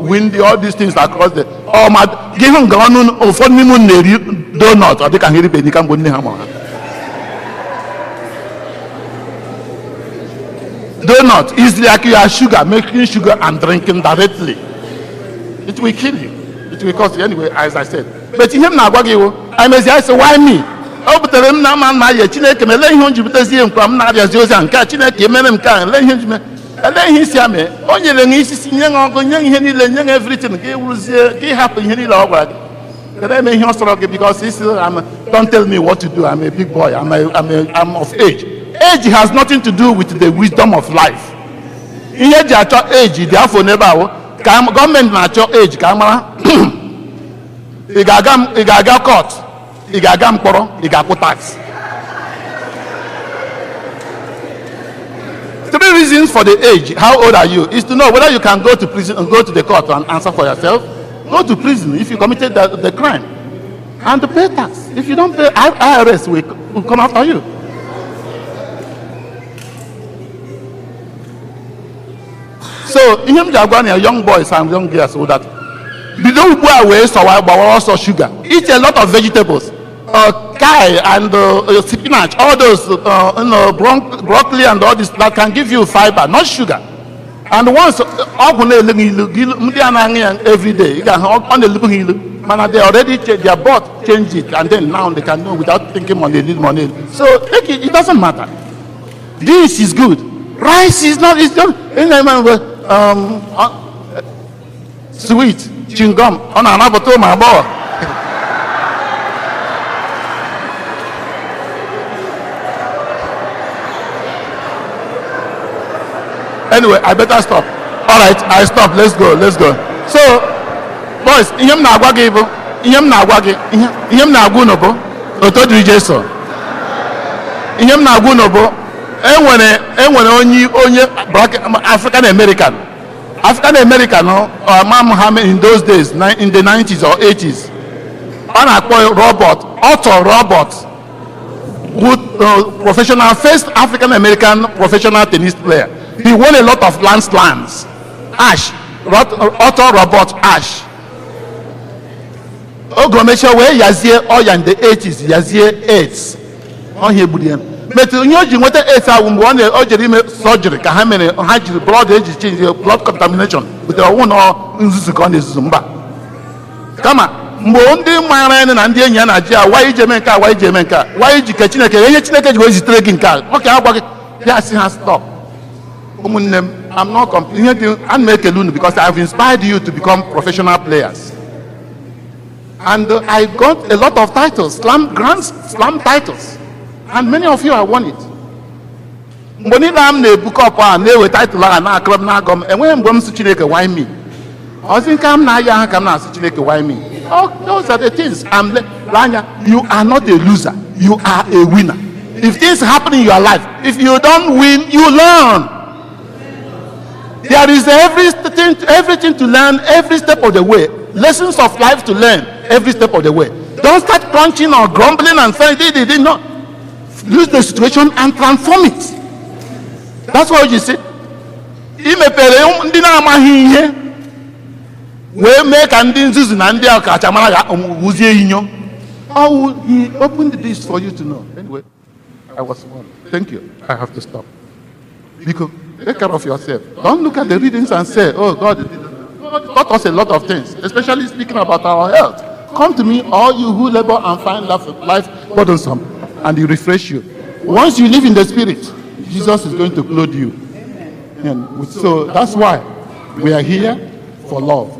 Windy, all these things across the. Oh my, give them gone on for me donut or they can hear it. They can go near him. Donut is like you are sugar, making sugar and drinking directly. It will kill you. It will cost you anyway, as I said. But him now, I may say, why me? Oh, but the man, my Chineke, and let him see him from Nadia Jose and catching a Kemen can let him. And then he said, only the niece young uncle, young Henry, young everything. He was happy, Henry Lawag. But I may not struggle because don't tell me what to do. I'm a big boy, I'm of age. Age has nothing to do with the wisdom of life. In age, therefore, never government natural age, camera. Igagam court, igagam koro, igapo tax. 3 reasons for the age. How old are you? Is to know whether you can go to prison and go to the court and answer for yourself. Go to prison if you committed the crime, and to pay tax. If you don't pay, IRS will come after you. So, in young boys and young girls, so that you don't go away, so also sugar. Eat a lot of vegetables, kale and spinach, all those, broccoli and all this that can give you fiber, not sugar. And once every day, you can on the living, they already their board change it, and then now they can know without thinking money. So take it, it doesn't matter. This is good. Rice is not. It's not. Sweet chewing gum on an apple my boy. Anyway, I better stop. All right, I stop. Let's go. So, boys, inyem na agwa gị bụ inyem na agwa unu bụ otodiri Jesu. Inyem na agwa unu bụ enwere onye African American no Muhammad in those days in the 90s or 80s. On a robot with first African American professional tennis player. He won a lot of land slams. Otto Robert Ashe. Ogomesha where Yazie Oya in the 80s, Yazie AIDS. On here, Budian. But you know, what AIDS are one surgery, Kahamene, blood age change, blood contamination with the one or Zumba. Come on. Mbondi Maran and the Yanaja, why Jamaica, why Chineke, was taking car. Okay, how about it? Yes, he has stopped. I'm not complaining and make a loon because I have inspired you to become professional players. And I got a lot of titles, grand slam titles. And many of you have won it. When I'm the book up and they were title and now club now come and when I'm going to Chineke, why me? I think I'm now young, come now to Chineke, why me? Oh, those are the things. You are not a loser, you are a winner. If things happen in your life, if you don't win, you learn. There is everything to learn every step of the way. Lessons of life to learn every step of the way. Don't start crunching or grumbling and saying they did not. Use the situation and transform it. That's what you say. We make and oh, he opened this for you to know. Anyway, I was one. Thank you. I have to stop. Because take care of yourself. Don't look at the readings and say, oh, God taught us a lot of things, especially speaking about our health. Come to me, all you who labor and find life burdensome, and he refresh you. Once you live in the Spirit, Jesus is going to clothe you. And so that's why we are here for love.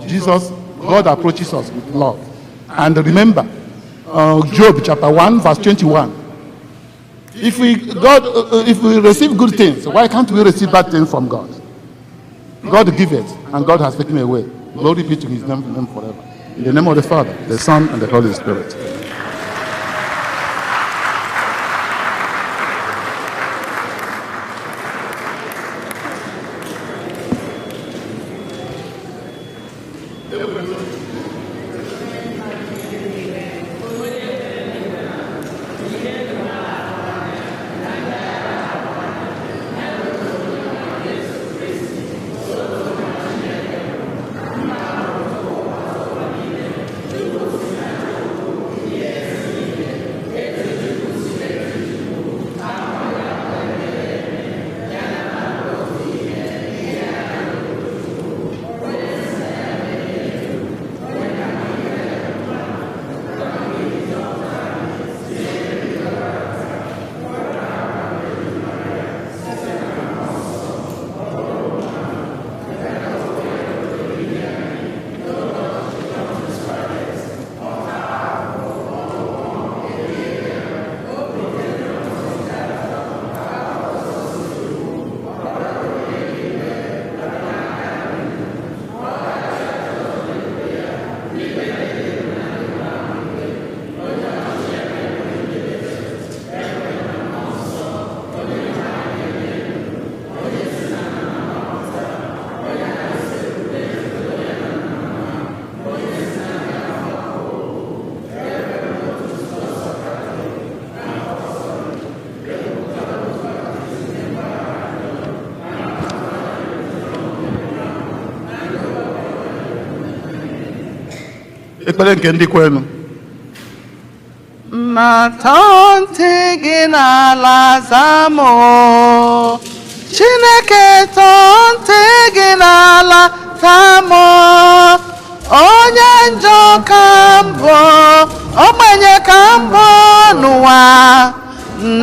God approaches us with love. And remember, Job chapter 1, verse 21. If we receive good things, why can't we receive bad things from God? God giveth, and God has taken away. Glory be to his name forever. In the name of the Father, the Son, and the Holy Spirit. ekpere nke ndị kwenu. Nata ntị gị n'ala zamụ, Chineke tọọ ntị gị n'ala zamụ, onye njọ ka mbụ, ogbenye ka mbụ n'ụwa,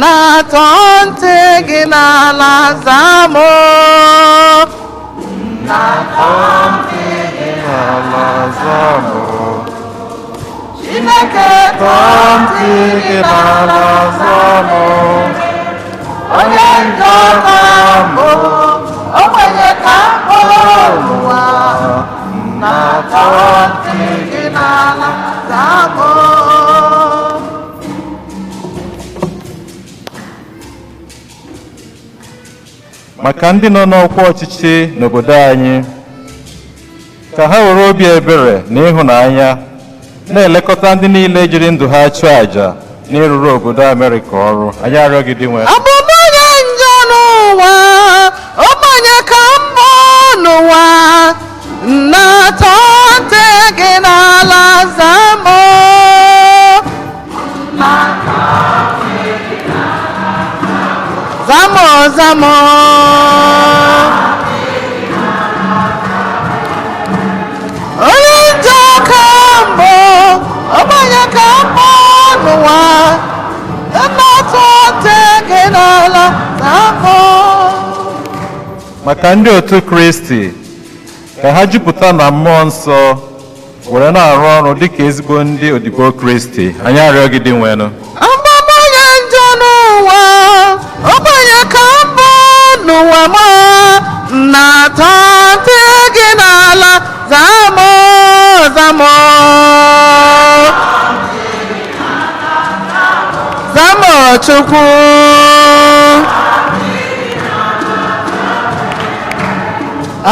nata ntị gị n'ala zamụ. Nata ntị gị n'ala zamụ, Chineke tọọ ntị gị n'ala zamụ, onye njọ ka mbụ, ogbenye ka mbụ n'ụwa, nata ntị gị n'ala zamụ. maka ndị nọ n'ọkwa ọchịchị n'obodo anyị, ka ha were obi ebere na ịhụnanya na-elekọta ndị niile jiri ndụ ha chụọ àjà n'ịrụrụ obodo Amerịka ọrụ. Anyị arịọ gị dị nwe. Abụ m onye njọ n'ụwa, ogbenye ka mbụ n'ụwa, nata ntị gị n'ala zamụ. Zamụ zamụ, onye njọ ka mbụ, ogbenye ka mbụ n'ụwa, nata ntị gị n'ala zamụ. maka ndị otu Kristi, ka ha jupụta na mmụọ nsọ were na-arụ ọrụ dịka ezigbo ndị odibo Kristi. Anyị arịọ gị dị nwenụ. Abụ m onye njọ n'ụwa, ogbenye ka mbụ n'ụwa m, nata ntị gị n'ala zamụ zamụ. Zamụ Chukwu.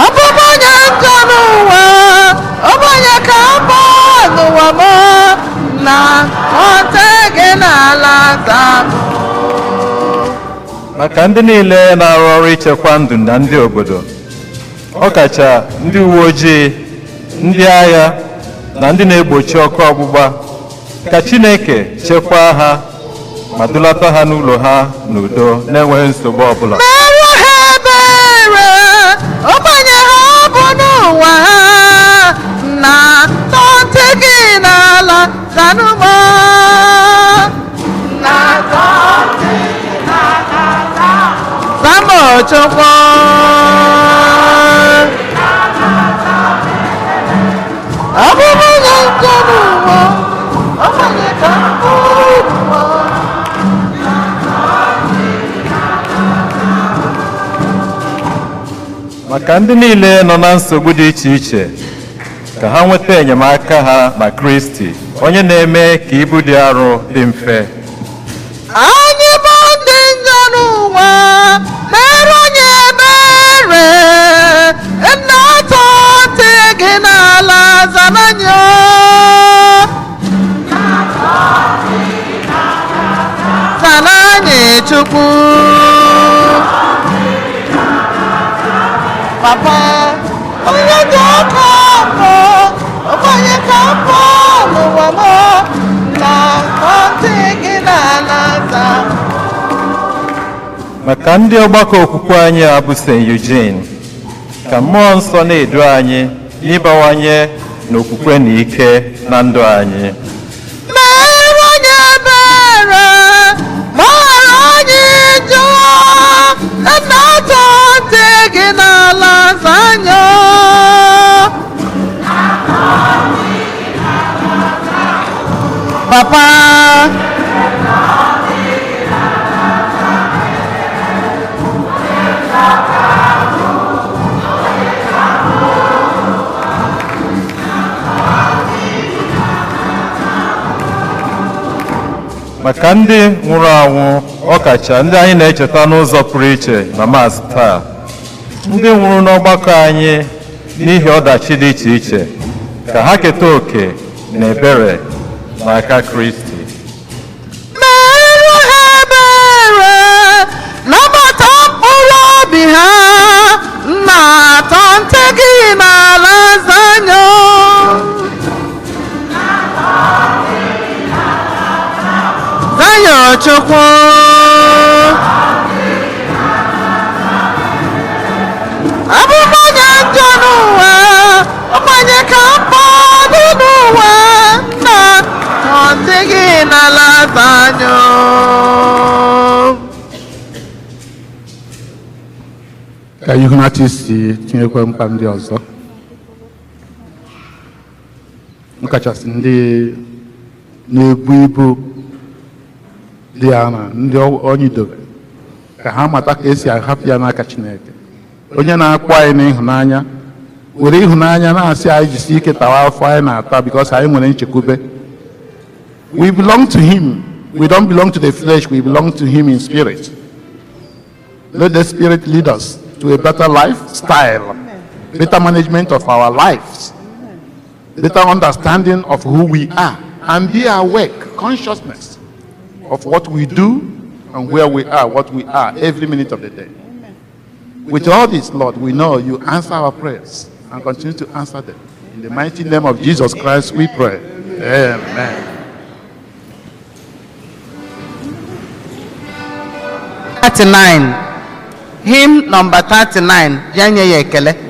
Abụ m onye njọ n'ụwa, ogbenye ka mbụ n'ụwa m, nata ntị gị n'ala zamụ. maka ndị niile na-arụ ọrụ ichekwa ndụ na ndị obodo, ọkacha ndị uwe ojii, ndị agha na ndị na-egbochi ọkụ ọgbụgba, ka Chineke chekwaa ha ma dulata ha n'ụlọ ha n'udo na-enweghị nsogbu ọbụla. Merụ ha ebere, ogbenye ha bụ n'ụwa ha, nata ntị gị n'ala zanụmọ. Nata ntị gị n'ala zamụ Chukwu. Abụ m onye njọ n'ụwa, ogbenye ka mbụ n'ụwa. maka ndị niile nọ na nsogbu dị iche iche, ka ha nweta enyemaka ha na Kristi, onye na-eme ka ibu dị arọ dị mfe. Anyị bụ ndị njọ n'ụwa, mere onye ebere, nata ntị gị n'ala zananya. Zananya Chukwu. Papa, onye dị ọka mbụ, ogbenye ka mbụ n'ụwa m, nata ntị gị n'ala zamụ. maka ndị ọgbakọ okwukwe anyị a bụ St. Eugene, ka mmụọ nsọ na-edu anyị n'ịbawanye n'okwukwe na ike na ndụ anyị. Mere onye ebere, mara anyị njọ, nata ntị gị n'ala zanya. Papa, maka ndị nwụrụ anwụ, ọkacha ndị anyị na-echeta n'ụzọ pụrụ iche na Maasị taa, ndị nwụrụ n'ọgbakọ anyị n'ihi ọdachi dị iche iche, ka ha keta oke na ebere n'aka Kristi. merụ ha ebere, nabata mkpụrụ obi ha, nata ntị gị n'ala zanya. Chukwu. Abụmọnya njọ n'ụwa, ọgbanye ka mkpọ dị n'ụwa na ọ dịghị n'ala anyị. Ka Ihunachi si tinyekwa mkpa ndị ọzọ, nkachasị ndị na-ebu ibu dị ya na ndị onye dobe, ka ha mata ka esi ahapụ ya n'aka Chineke. Onye na-akpọ anyị n'ịhụnanya were ịhụnanya na-asị anyị jisi ike tawa afọ anyị na-ata because anyị nwere nchekwube. We belong to him. We don't belong to the flesh. We belong to him in spirit. Let the spirit lead us to a better lifestyle, better management of our lives, better understanding of who we are, and be awake, consciousness of what we do and where we are, what we are every minute of the day. With all this, Lord, we know you answer our prayers and continue to answer them. In the mighty name of Jesus Christ, we pray. Amen. 39. Hymn number 39. Janye ya ekele.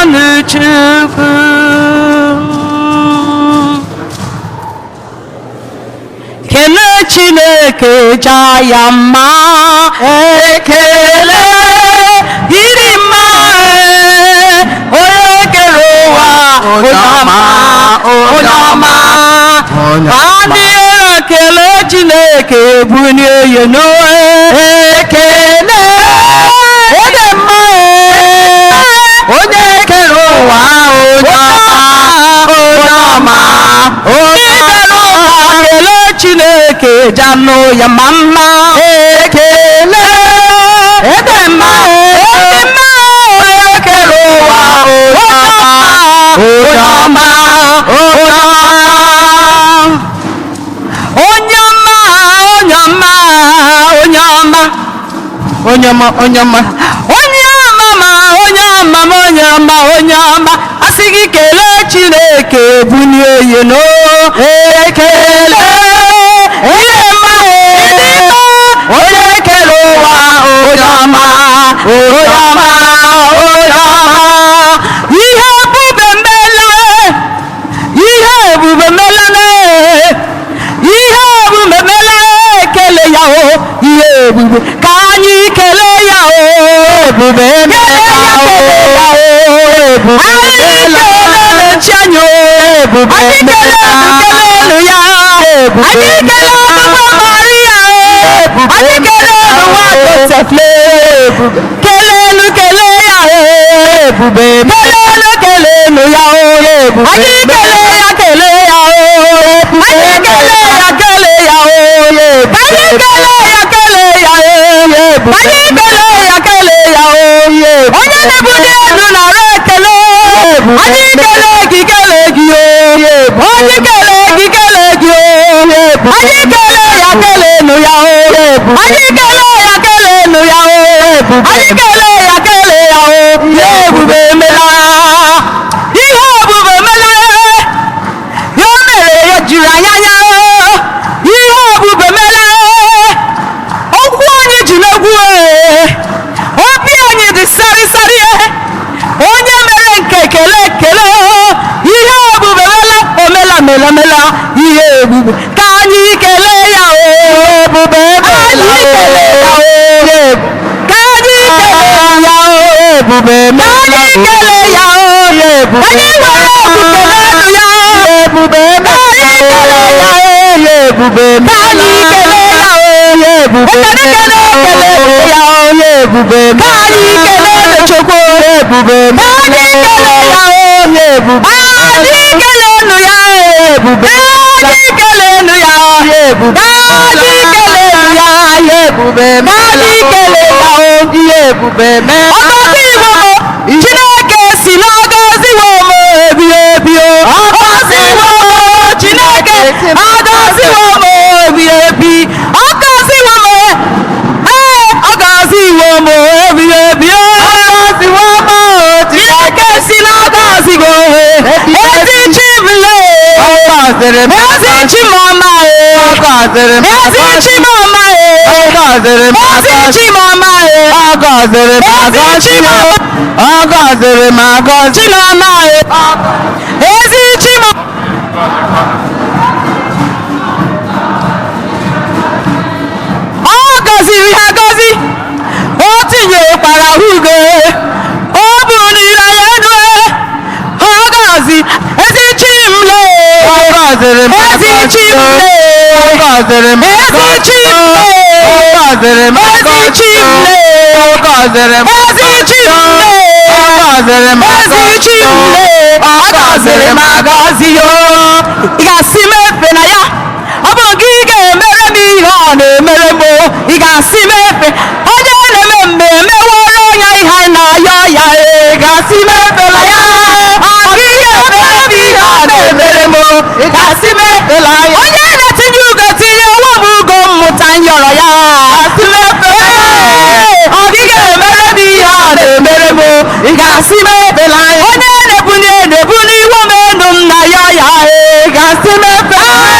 ọnụ Chukwu. Kele Chineke ja ya mma, ekele iri mma, onye kere ụwa onye ọma, onye ọma. Adịghị ekele Chineke bulie ya n'ohe, ekele onye mma, onye kere ụwa onye ọma, onye ọma. Kele Chineke janụ ya ma mma, ekele ede mma, onye kere ụwa onye ọma, onye ọma. Asị gị kelee Chineke bulie ya n'o, ekele ihe mma, onye kere ụwa onye ọma, onye ọma, onye ọma. Ihe ebube mele, ihe ebube mele, ihe ebube mele, ekele ya o, ihe ebube ka anyị kelee ya o, ebube mele ya o, ebube mele chi anyị o, ebube mele ya, anyị kelee ọmụmụ Maria o, anyị kelee nwa Josefle, kelelu kelee ya o, ebube kelelu kelelu ya o, anyị kelee ya o, anyị kelee ya o, anyị kelee ya o, anyị kelee ya o, onye na-ebuli elu nara ekele, anyị kelee gị o, anyị kelee gị o, anyị kelee ya kelenu ya o, anyị kelee ya kelenu ya o, anyị kelee ya kele ya o, ihe ebube emela, ihe ebube emela, ya o mere ya jiri anya ya, ihe ebube emela, okwu anyị ji n'egwu, obi anyị dị sarịsarị, onye mere nke kele kele, ihe ebube mela, ihe ebube ka anyị kelee ya o, ebube anyị kelee ya o, ka anyị kelee ya o, ebube ka anyị kelee ya o, anyị nwere okwu ya, ebube ka anyị kelee ya o, ebube ka anyị kelee ya o, ebube ya o, ebube ka anyị kelee Chukwu, ebube ka anyị kelee ya o, ebube anyị kelenu ya, ebube anyị kelenu ya, ebube anyị kelenu ya, ebube anyị kelee ya o, ebube Chineke si n'agọziwo m ebi ebi o, agọziwo m Chineke, agọziwo m ebi ebi, agọziwo m, agọziwo m ebi ebi o, agọziwo m Chineke si n'agọziwo ezi chimle, ezi chimọma ezi chimọma ezi chimọma ezi chimọma. Ọ gọziri ha gọzi, o tinyekwara ugo, o buliri ya elu, ọ gọzi ezi chimle, ezi chimle, ezi chimle, ezi chimle, ezi chimle, agọziri m agọzi yo. Ị ga-asị m efe na ya, ọ bụ gị ga-emere m ihe ọ na-emere m, ị ga-asị m efe, onye na-eme mgbe emeworo ya ihe na-ayọ ya, ị ga-asị m efe na ya, ọ gị ga-emere m ihe ọ na-emere m, ị ga-asị m efe na ya, onye na-etinye ugo tinye nwa m ugo mmụta nyọrọ ya, asị m efe na ya, ọ gị ga-emere m ihe ọ na-emere m, ị ga-asị m efe na ya, onye na-ebuli iwe m enu m na ya ya, ị ga-asị m efe na ya,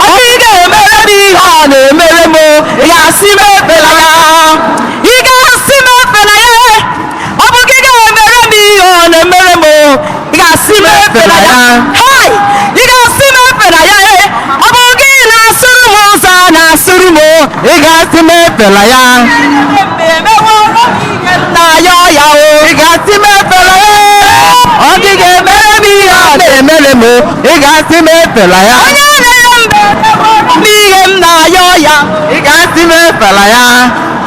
ọ gị ga-emere m ihe ọ na-emere m, ị ga-asị m efe na ya. ga-asị m efela ya hai ị ga-asị m efela ya ọ bụ gị na-asụrụ m ụzọ na-asụrụ m ị ga-asị m efela ya na-ayọ ya o ị ga-asị m efela ya ọ gị ga-emere m ihe ọ na-emere m ị ga-asị m efela ya onye na-enye m ihe m na-ayọ ya ị ga-asị m efela ya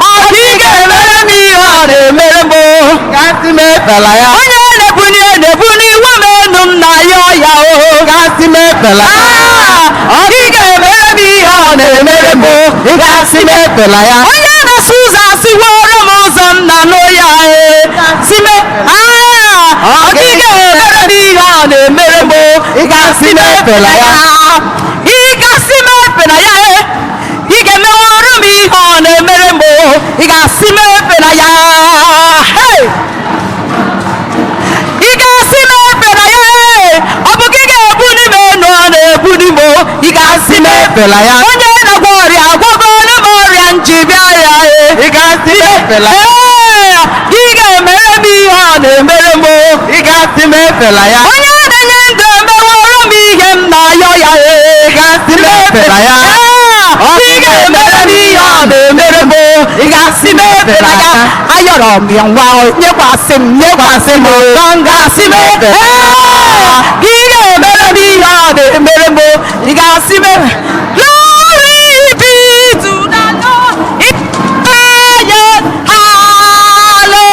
ọ gị ga-emere m ihe ọ na-emere m ị ga-asị m efela ya onye na-ebuni iwe m enu m na-ayọ ya o ị ga-asị m efela ya ọ gị ga-emere m ihe ọ na-emere m ị ga-asị m efela ya onye na-asụ ụzọ asịworo m ụzọ m na anụ ya si m ọ gị ga-emere m ihe ọ na-emere m ị ga-asị m efela ya ị ga-asị m efela ya ị ga-emeworo m ihe ọ na-emere m ị ga-asị m efela ya ị ga-asị m efela ya ọ bụ gị ga-ebuli m enu ọ na-ebuli m ị ga-asị m efela ya onye na-agwọ ọrịa agwọgoro m ọrịa njibịa ya ị ga-asị m efela ya ị ga-emere m ihe ọ na-emere m ị ga-asị m efela ya onye na-enye ndụ emeworo m ihe m na-ayọ ya ị ga-asị m efela ya ị ga-emere m ihe ọ na-emere m ị ga-asị m efela ya ayọrọ m ya ngwa nyekwasị m ụtọ m ga-asị m efela ị ga-emere m ihe ọ na-emere m ị ga-asị m glory be to the Lord in the highest hallelujah.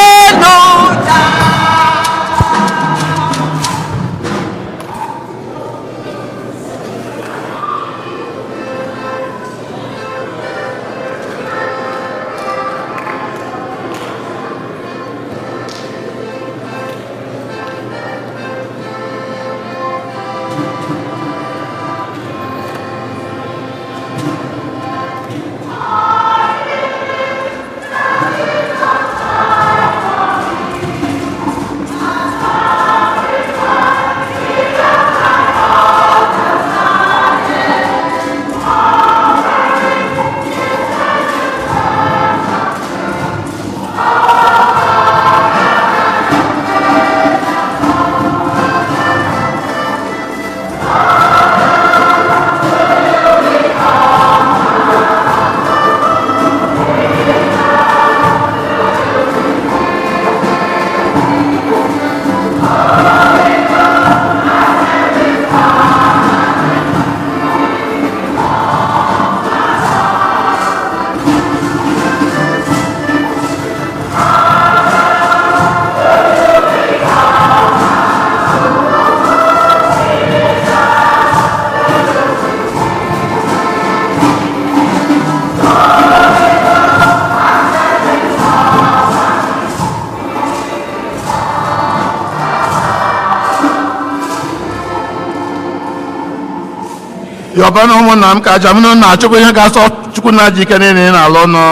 yọba na ụmụnna m ka aja m na-achụkwa ihe ga-asọ Chukwu na-aja ike niile na-alụ ọnụ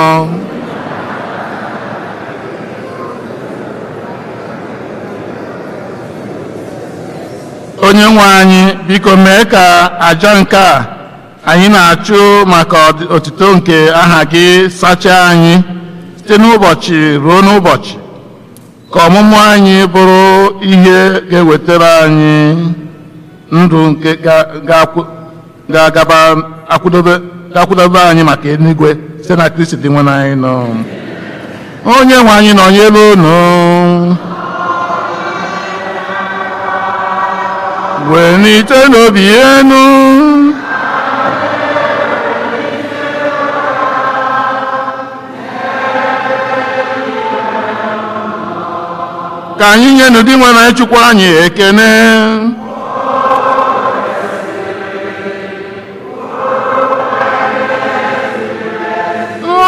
onye nwe anyị biko mee ka aja nke a anyị na-achụ maka otuto nke aha gị sachaa anyị site n'ụbọchị ruo n'ụbọchị ka ọmụmụ anyị bụrụ ihe ga-ewetara anyị ndụ nke ga-akwụdobe anyị maka eluigwe site na Kristi dị nwe anyị nọ onye nwe anyị nọ n'elu unu welite n'obi enu ka anyị nye n'ụdị nwe na Chukwu anyị ekene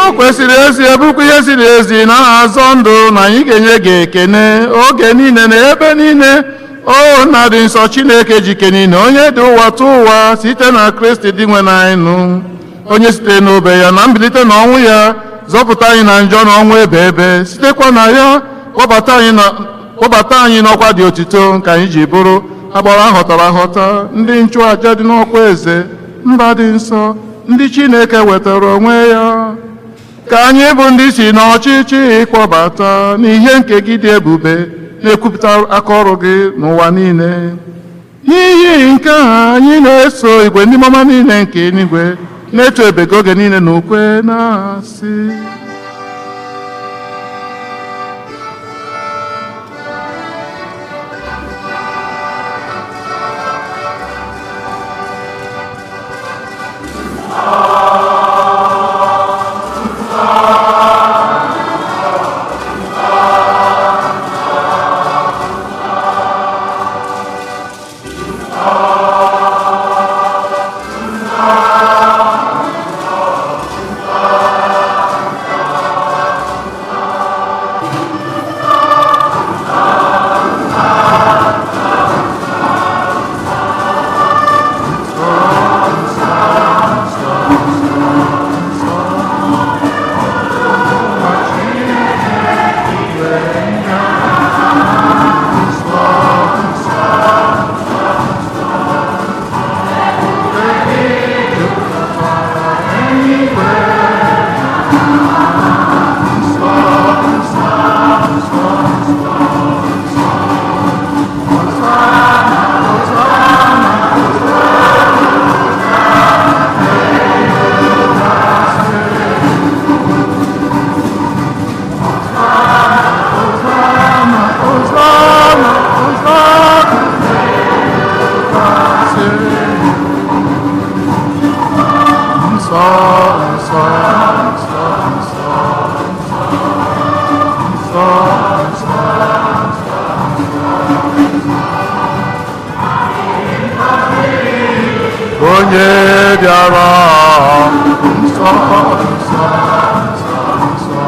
o kwesịrị ezi ebukwa ihe ziri ezi na azọ ndụ na anyị ga-enye gị ekene oge niile na ebe niile o na dị nsọ Chineke jike niile onye dị ụwa tụ ụwa site na Kristi dị nwe anyị nụ onye site n'obe ya na mbilite n'ọnwụ ya zọpụta anyị na njọ na ọnwụ ebe sitekwa na ya kpọbata anyị n'ọkwa dị otito nke anyị ji bụrụ agbara ahọtara ahọta ndị nchụaja dị n'ọkwa eze mba dị nsọ ndị Chineke wetara onwe ya ka anyị bụ ndị si n'ọchịchị ịkpọbata n'ihe nke gị dị ebube na-ekwupụta aka ọrụ gị n'ụwa niile. N'ihi nke a anyị na-eso igwe ndị mama niile nke eluigwe na-eto ebe gị oge niile na ukwe na-asị onye bịara nsọ nsọ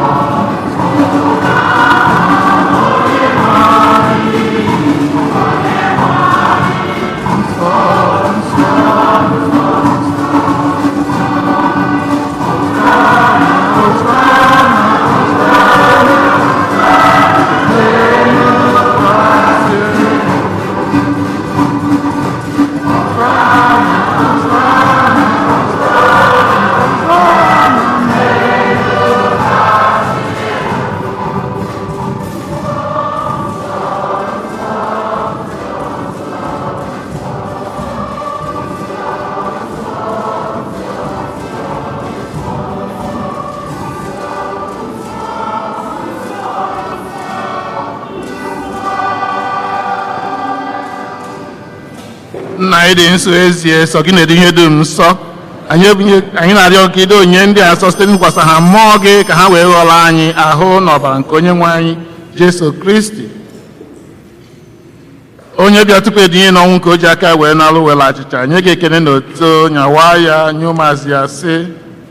nna anyị dị nsọ ezie sọ gị na-ede ihe dum nsọ anyị na-arịọ ka ido onye ndị a nsọ site n'ịkwasa ha mmụọ gị ka ha wee ghọrọ anyị ahụ na ọbara nke onye nwe anyị Jesu Kristi onye bịa tupu edinye n'ọnwụ nke o ji aka wee n'alụ were achịcha nye gị ekene na otuto nyawa ya nye ụmụazị ya sị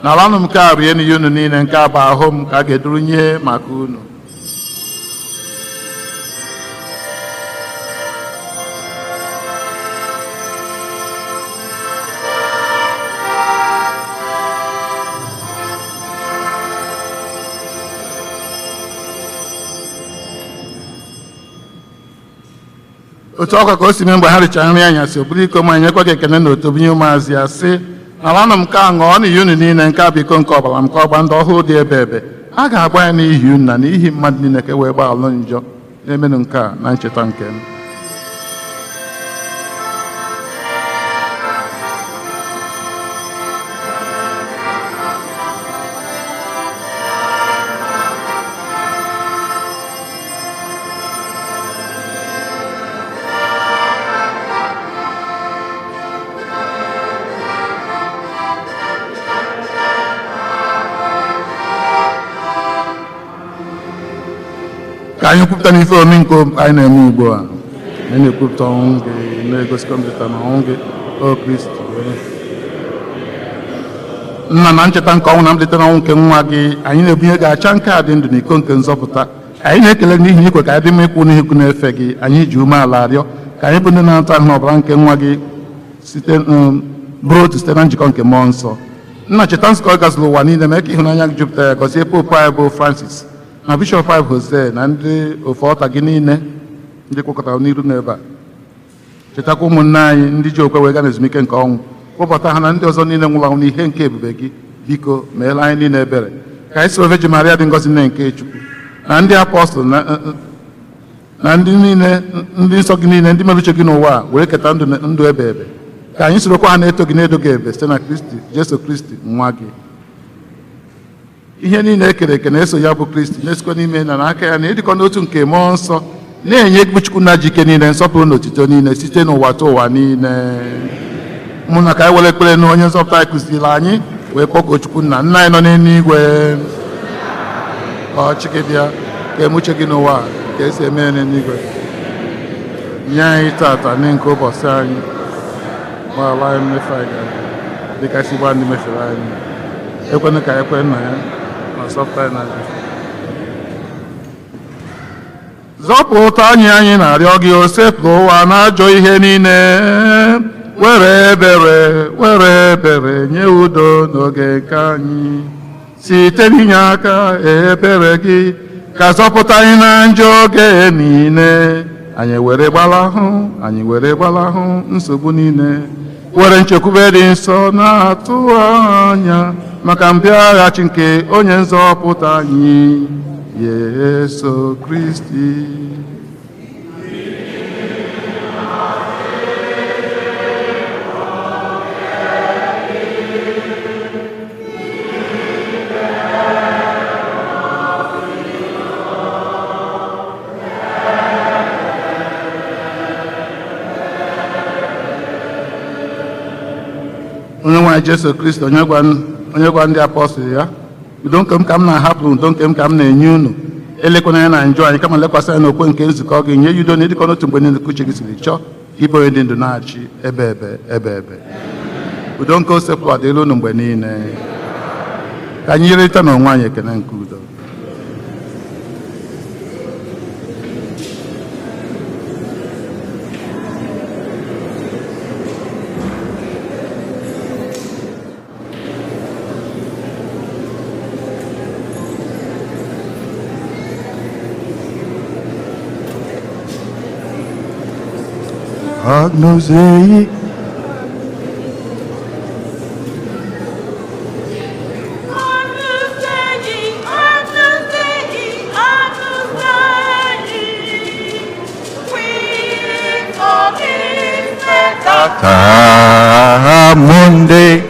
na alanụ m nke a rie n'ihe unu niile nke a bụ ahụ m ka a ga-eduru nye maka unu. otu ọkwa ka o si mee mgbe ha richara nri anyasị o buru iko ma nyekwa gị ekene na otobinye ụmụazị ya sị nalanụ m nke a ṅụọ n'ihi unu niile nke a bụ iko nke ọbara m ka ọgba ndị ọhụụ dị ebe ebe a ga-agba ya n'ihi unu na n'ihi mmadụ niile ka e wee gbaalụ njọ na-emenụ nke a na ncheta nke m. ka anyị kwupụta n'ife omenko anyị na-eme ugbu a anyị na-ekwupụta ọnwụ gị na-egosikwa mpụta na ọnwụ gị o Kristi nna na ncheta nke ọnwụ na mbilite n'ọnwụ nke nwa gị anyị na-ebunye gị acha nke a dị ndụ na iko nke nzọpụta anyị na-ekele n'ihi ikwe ka anyị dị mma ịkwụ n'ihi ikwu na-efe gị anyị ji umeala arịọ ka anyị bụ ndị na-ata ahụ n'ọbara nke nwa gị bụrụ otu site na njikọ nke mmụọ nsọ. nna cheta nzukọ ọ gaziri ụwa niile mee ka ịhụnanya gị jupụtara ya gọzie popu anyị bụ Francis na bishọp anyị Jose na ndị ofe ọta gị niile ndị kwekọtara n'iru n'ebe a. chetakwa ụmụnne anyị ndị ji okwe wee gaa n'ezumike nke ọnwụ kpọbata ha na ndị ọzọ niile nwụrụ anwụ n'ihe nke ebube gị biko meela anyị niile ebere ka anyị soro Virgin Maria dị ngọzi nne nke Chukwu na ndị apọstụl na ndị niile ndị nsọ gị niile ndị mere uche gị n'ụwa were keta ndụ ebe ebe ka anyị sorokwa ha na-eto gị na-edo gị ebe site na Kristi Jesu Kristi nwa gị. Ihe niile ekere eke na-eso ya bụ Kristi na-esikwa n'ime na n'aka ya na ịdịkọ n'otu nke mmụọ nsọ na-enye gị Chukwu na jike niile nsọpụrụ na otito niile site n'ụwa tụ ụwa niile. Mụ na ka anyị were ekpere na onye nzọpụta anyị kụziri anyị wee kpọkuo Chukwu nna nna anyị nọ n'eluigwe, ka ọchị gị bịa, ka emuche gị n'ụwa ka esi eme ya n'eluigwe. Nye anyị tata nri nke ụbọchị anyị, gbaghara anyị mmefu anyị dịka isi gba ndị mefere anyị, ekwena ka ekwe nna ya ma zọpụta anyị na njọ. Zọpụta anyị na-arịọ gị osepụ ụwa na-ajọ ihe niile, were ebere nye udo n'oge nke anyị site n'inye aka ebere gị, ka zọpụta anyị na njọ oge niile. Anyị were gbalahụ nsogbu niile, were nchekwube dị nsọ na-atụ anya maka mbịaghachi nke onye nzọpụta anyị Yesu Kristi. Onye nwe anyị Jesu Kristi onye gwa ndị apọstụl ya, udo nke m ka m na-ahapụ, udo nke m ka m na-enye unu, elekwana ya na njọ anyị kama lekwasị anya n'okwe nke nzukọ gị, nye ya udo na ịdịkọ n'otu mgbe niile uche gị siri chọọ ịbụ onye dị ndụ na-achị ebe. Udo nke osepụ adịla unu mgbe niile. Ka anyị yerịta n'onwe anyị ekene nke udo. Agnus Dei, Mundi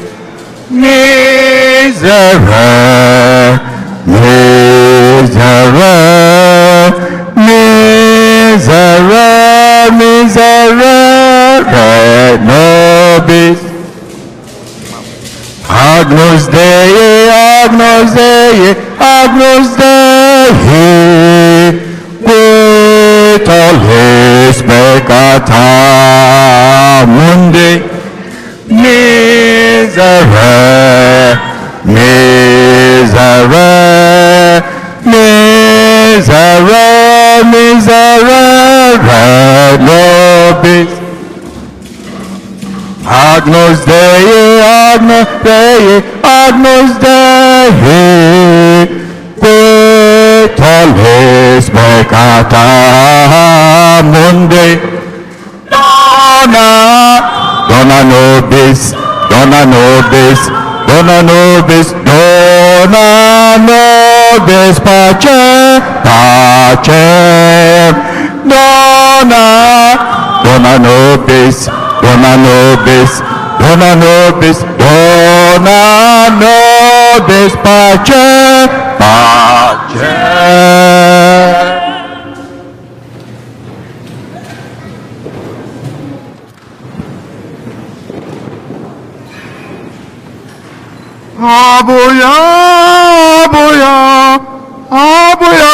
Miserere, nobis. Agnus Dei, Agnus Dei, Agnus Dei, qui tollis peccata mundi, miserere, nobis. Agnus Dei, Agnus Dei, Agnus Dei, qui tollis peccata mundi, dona nobis, dona nobis, dona nobis, dona nobis pace, dona nobis, dona nobis, dona nobis, dona nobis pace. Abuya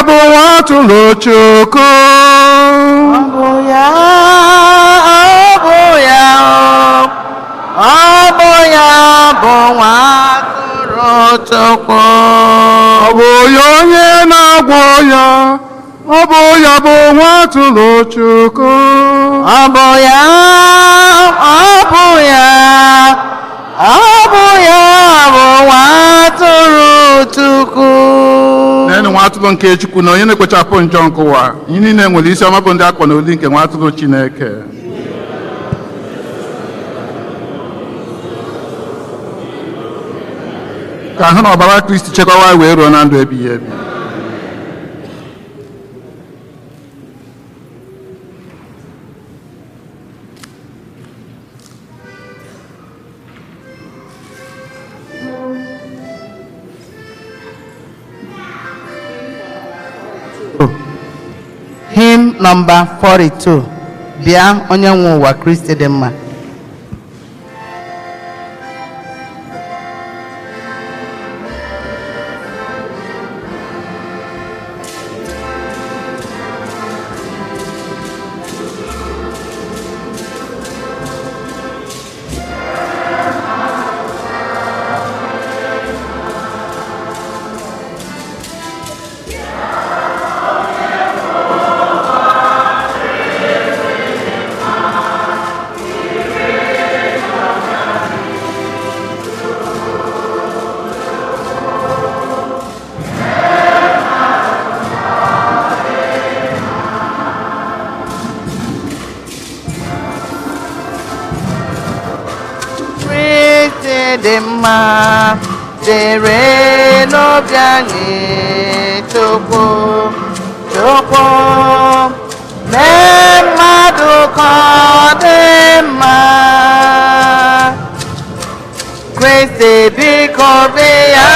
bụ nwatụrụ Chukwu. Abuya bụ nwatụrụ Chukwu. Abuya onye na-agwọ ya. Abuya bụ nwatụrụ Chukwu. Abuya bụ nwatụrụ Chukwu. Nenu nwatụrụ nke Chukwu na onye na-ekpochapụ njọ nke ụwa. Ihe niile nwere isi ọma bụ ndị akpọ n'oli nke nwatụrụ Chineke. Ka ahụ na ọbara Kristi chekwawa wee ruo na ndụ ebighị ebi. number 42. Bịa onye nwe ụwa Kristi dị mma. Dị mma dere n'obi anyị Chukwu mee mmadụ ka ọ dị mma. Kristi biko bịa.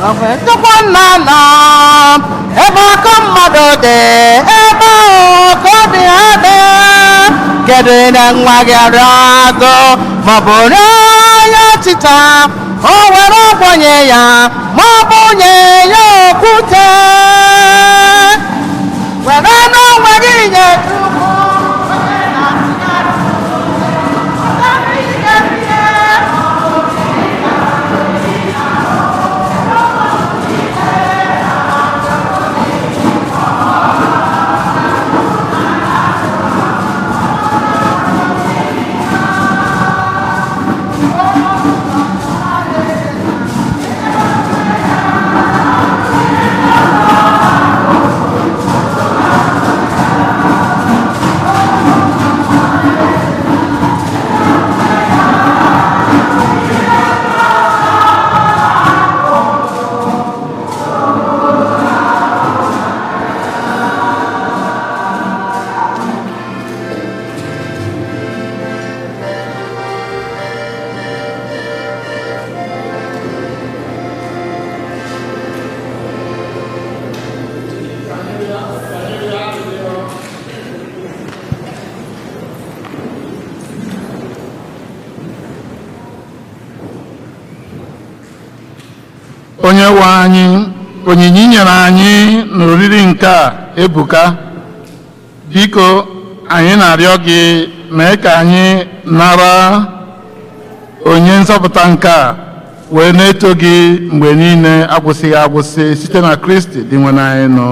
Chukwu nna nọ ebe aka mmadụ dị ebe ahụ ka ọ dị ebe kedu na nwa gị arịọ agụ maọbụ rịọ ya ọchịcha o were ọgbọnye ya maọbụ nye ya okwute were n'onwe gị nye onye nwe anyị onyinye i nyere anyị n'oriri nke a ebuka biko anyị na-arịọ gị mee ka anyị nara onye nzọpụta nke a wee na-eto gị mgbe niile agwụsịghị agwụsị site na Kristi dị nwe anyị nọ.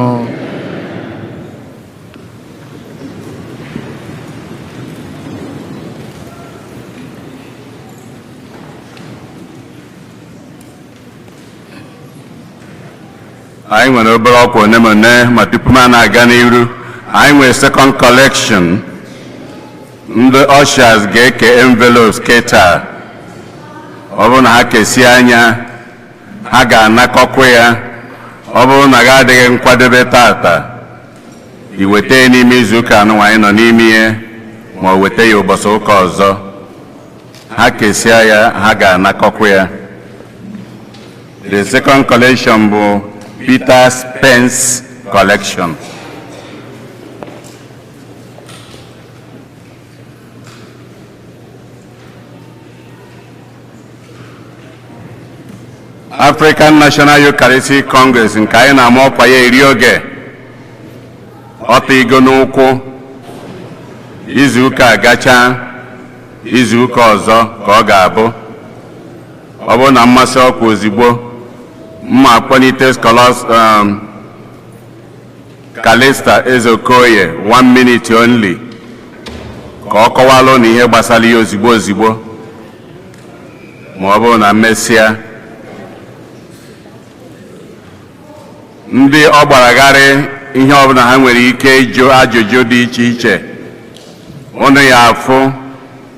anyị nwere obere ọkwa onemone ma tupu m na-aga n'iru anyị nwere second collection. ndị ushers ga-eke envelopes keta ọ bụrụ na ha kesie anya ha ga-anakọkwa ya. ọ bụrụ na ga adịghị nkwadebe tata iweta ya n'ime izu ụka anụ anyị nọ n'ime ihe ma ọ weta ya ụbọchị ụka ọzọ. ha kesie ya ha ga-anakọkwa ya. The second collection bụ Peter Spence collection. African National Eucharistic Congress nke anyị na-ama ọkwa ya eri oge ọta igo n'ụkwụ izu ụka agacha izu ụka ọzọ ka ọ ga-abụ. ọ bụrụ na mmasị ọkwa ozigbo mma akpọlite Kalista Ezeokoye 1 minute only ka ọ kọwalụ na ihe gbasara ihe ozigbo ozigbo ma ọ bụrụ na mmesịa ndị ọ gbaragharị ihe ọbụla ha nwere ike ịjụ ajụjụ dị iche iche. ụnụ ya afụ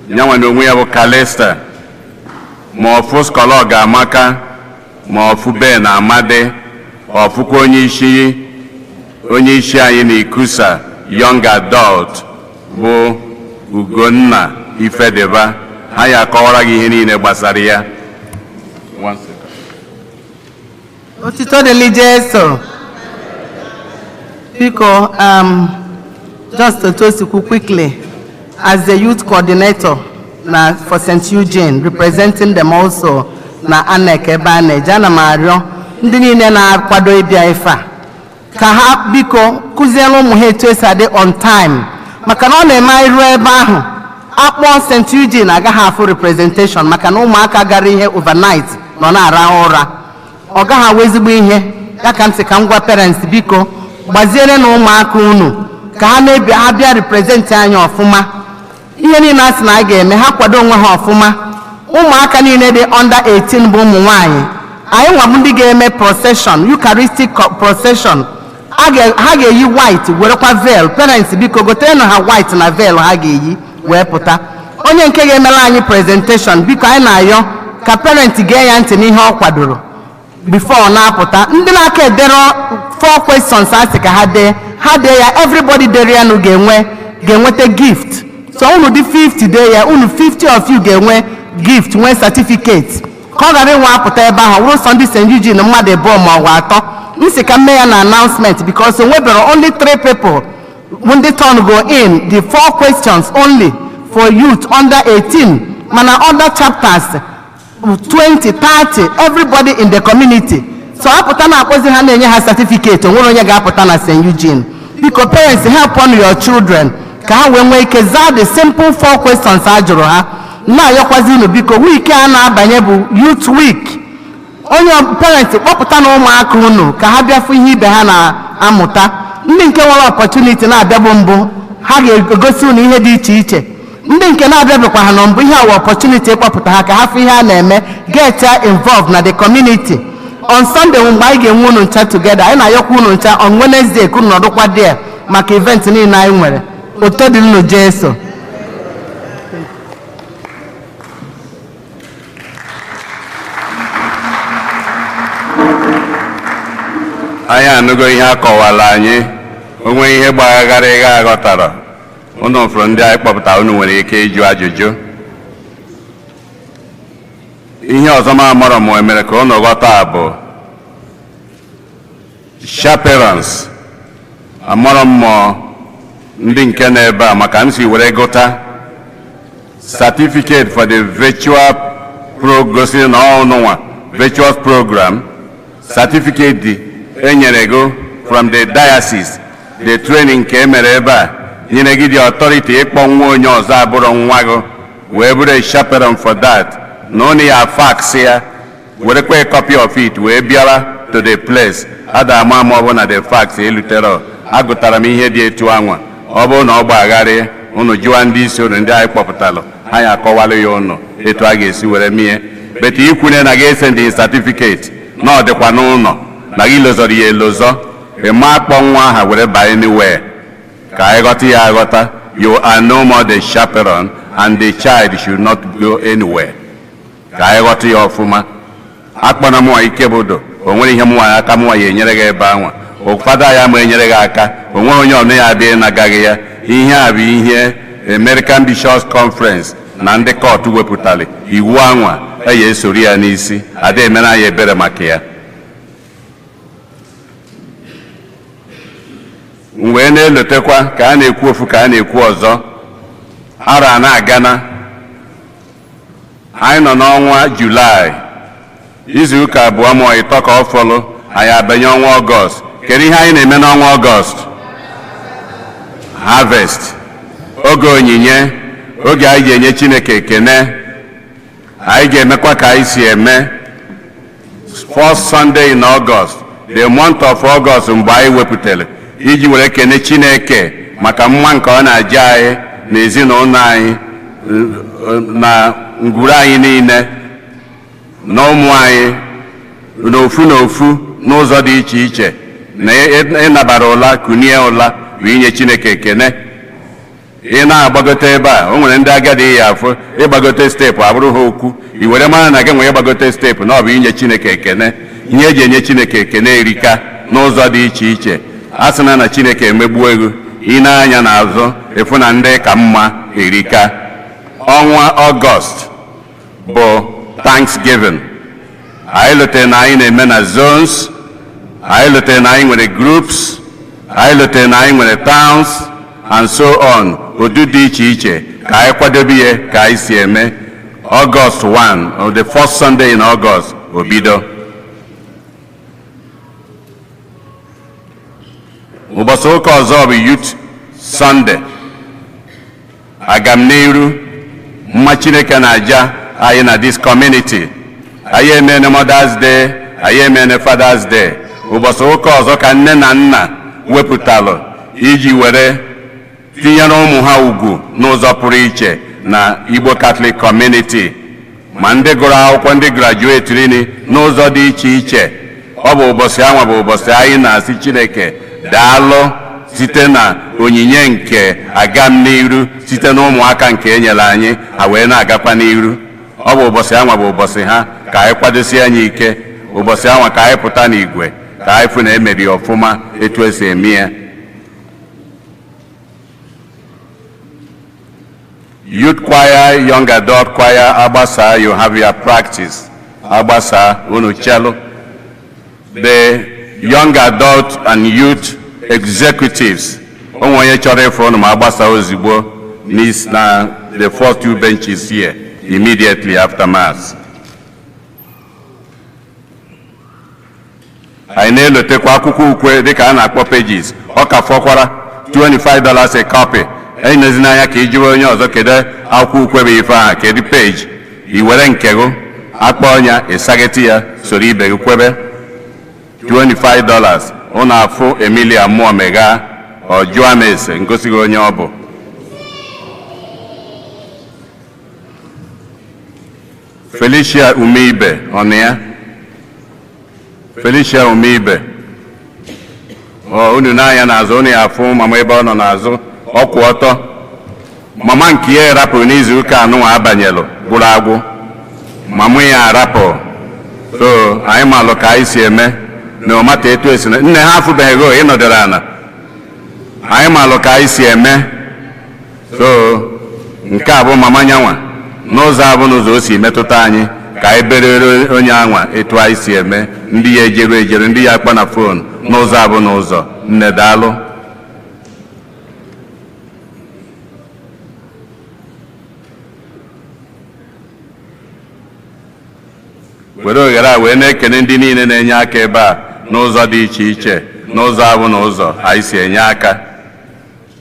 nyanwa na onwe ya bụ Kalista ma ọfụ Skọlọ Ga-amaka ma ọfụ Ben Amadi ọfụkwa onye isi anyị na Ikusa young adult bụ Ugonna Ifedeba. ha ya akọwara gị ihe niile gbasara ya. Otito dịrị Jesu. Biko, just to tosikwu quickly, as the youth coordinator for St. Eugene, representing them also na ANEC ebe a na-eje, ana m arịọ ndị niile na-akwado ịbịa ife a ka ha biko kụziere ụmụ ha etu esi adị on time, maka na ọ na-eme iru ebe ahụ akpọ St. Eugene agaghị afụ representation maka na ụmụaka gara ihe overnight nọ na-arahụ ụra. ọ gaghị awụ ezigbo ihe ya ka ntị ka m gwa parents biko gbaziere na ụmụaka unu ka ha bịa represent anyị ọfụma. ihe niile a sị na a ga-eme ha kwado onwe ha ọfụma. ụmụaka niile dị under 18 bụ ụmụ nwanyị. anyị nwabụ ndị ga-eme procession, Eucharistic procession. ha ga-eyi white werekwa veil. parents biko gotere na ha white na veil ha ga-eyi wee pụta. onye nke ga-emela anyị presentation biko anyị na-ayọ ka parent gee ya ntị n'ihe ọ kwadoro before na-apụta. ndị na-aka edere 4 questions asị ka ha dee ya. everybody dere ya nụ ga-enweta gift. so unu dị 50 dee ya, unu 50 of you ga-enwe gift, nwee certificate ka ọ ghara ịnwe apụta ebe ahụ wụrụ sọ ndị St. Eugene mmadụ abụọ ma ọ bụ atọ. M sị ka m mee ya na announcement because o nwebere only 3 people when the turn go in, the 4 questions only for youth under 18, mana other chapters 20, 30, everybody in the community. So apụta na akpọzi ha na-enye ha certificate, onwere onye ga-apụta na St. Eugene. Because parents help on your children ka ha wee nwee ike zaa the simple 4 questions a jụrụ ha. Na-ayọkwazi unu biko week a na-abanye bụ youth week. Onye parents kpọpụta na ụmụaka unu ka ha bịafụ ihe ibe ha na-amụta. Ndị nke nwere opportunity na-abịabụ mbụ ha ga-egosi unu ihe dị iche iche. Ndị nke na-abịabịakwa ha na mbụ ihe awa opportunity ịkpọpụta ha ka ha fụ ihe a na-eme, get involved na the community. On Sunday mgbe anyị ga-enwe unu ncha together, anyị na-ayọkwa unu ncha on Wednesday ka unu nọdụkwa there maka event niile anyị nwere. Oto dị unu Jesu. anyị anụgo ihe akọwala anyị, onwe ihe gbaghara ihe aghọtara. Unu fụrụ ndị anyị kpọpụta, unu nwere ike ịjụ ajụjụ. Ihe ọzọ m amụrụ m emere ka unu ghọta bụ chaperons. Amụrụ m ndị nke n'ebe a maka m si were gụta certificate for the virtual gosi na ọnụnwa virtual program. Certificate dị enyere go from the diocese, the training nke emere ebe a nyere gị the authority ịkpọ nwa onye ọzọ abụrụ nwa gị wee bụrụ a chaperon for that. Na only ya fax ya were kwa a copy of it wee bịara to the place. Ada ama ma ọ bụ na the fax elutere. Agụtara m ihe dị etu anwa. Ọ bụ na ọ gbagharị unu jụwa ndị isi unu ndị anyị kpọpụtalụ, anyị akọwalụ ya unu etu a ga-esi were mie. But ikwune na ga-ese ndị certificate na ọ dịkwa n'ụlọ na gị lozọrọ ya elozọ, ịma akpọ nwa aha were baa anywhere. Ka anyị ghọta ya aghọta, you are no more the chaperone and the child should not go anywhere. Ka anyị ghọta ya ọfụma. Akpọna mụnwa ike bodo, o nwere ihe mụnwa aka mụnwa ya enyere gị ebe anwa. Ụfọdụ ya ma enyere gị aka, o nwere onye ọnụ ya abịa ịnagaghị ya. Ihe a bụ ihe American Bishops Conference na ndị kọtụ wepụtara iwu anwa eya esori ya n'isi. Ada emere anyị ebere maka ya. Wee na-elotekwa ka a na-ekwu ofu ka a na-ekwu ọzọ. Ara na-agana, anyị nọ n'ọnwa Julaị, izu ụka abụọ ma ịtọ ka ọ fọlụ anyị abanye ọnwa Ọgọst. Kedu ihe anyị na-eme n'ọnwa Ọgọst? Harvest, oge onyinye, oge anyị ga-enye Chineke ekene. Anyị ga-emekwa ka anyị si eme first Sunday in August, the month of August, mgbe anyị wepụtara iji were kene Chineke maka mma nke ọ na-aja anyị na ezinụlọ anyị na ngwuru anyị niile na ụmụ anyị n'ofu n'ofu n'ụzọ dị iche iche, na ịnabara ụla kunie ụla bụ inye Chineke ekene. Ị na-agbagote ebe a, o nwere ndị agadi ya afọ ịgbagote steepụ abụrụ ha okwu, i were mara na gị nwere ịgbagote steepụ na ọ bụ inye Chineke ekene. Ihe eji enye Chineke ekene erika n'ụzọ dị iche iche. A sị na Chineke emegbuo ego, ị na-anya n'azụ efu na ndị ka mma erika. Ọnwa Ọgọst bụ Thanksgiving. Anyị lotere na anyị na-eme na zones, anyị lotere na anyị nwere groups, anyị lotere na anyị nwere towns and so on. Ụdị dị iche iche ka anyị kwadobe ya ka anyị si eme. August 1 or the first Sunday in August obido. Ụbọchị ụka ọzọ bụ Youth Sunday. Agam n'iru mma Chineke na-aja anyị na this community. Anyị emene Mother's Day, anyị emene Father's Day. Ụbọchị ụka ọzọ ka nne na nna wepụtalụ iji were tinyere ụmụ ha ugwu n'ụzọ pụrụ iche na Igbo Catholic Community. Ma ndị gụrụ akwụkwọ, ndị graduate n'ụzọ dị iche iche. Ọ bụ ụbọchị anwa bụ ụbọchị anyị na-asị Chineke daalụ site na onyinye nke agam n'iru site na ụmụaka nke enyere anyị, ha wee na-agakwa n'iru. Ọ bụ ụbọchị anwa bụ ụbọchị ha ka anyị kwadosie anyị ike. Ụbọchị anwa ka anyị pụta n'igwe ka anyị fụ na emeri ọfụma etu esi eme ya. Youth choir, young adult choir, Abasa, you have your practice agbasa unu chelu. The young adult and youth executives, onye chọrọ ịfụ unu ma agbasa ozigbo na the first 2 benches here immediately after mass. Anyị na-elotekwa akwụkwọ ukwe dịka a na-akpọ pages, ọ ka fọkwara $25 a copy. Anyị nezi n'anya ka ijiri onye ọzọ kedu akwụkwọ ukwe bụ ife ahụ, kedu page, i were nke gụ akpọ ọnya ịsageti ya soro ibe gị kwebe. $25 ụnụ afụ Emilia mmụọ mega ọ jụọ m ese ngosi gị onye ọ bụ. Felicia Umeibe ọnụ ya. Felicia Umeibe, unu n'anya n'azụ, unu ya afụ mama ebe ọ nọ n'azụ ọkwụ ọtọ. Mama nke ya rapụrụ n'izu ụka anụnwa abanyelụ gwụrụ agwụ, mama ya arapụ. So anyị malụ ka anyị si eme na ọmata etu esi na nne ha afụbeghị go ịnọdere ana, anyị malụ ka anyị si eme. So nke a bụ mama nyanwa n'ụzọ abụ n'ụzọ o si metụta anyị ka anyị berere onye anwa etu anyị si eme, ndị ya ejeru ndị ya akpa na fon n'ụzọ abụ n'ụzọ. Nne daalụ. were ohere a wee na-ekene ndị niile na-enye aka ebe a n'ụzọ dị iche iche, n'ụzọ abụ n'ụzọ anyị si enye aka.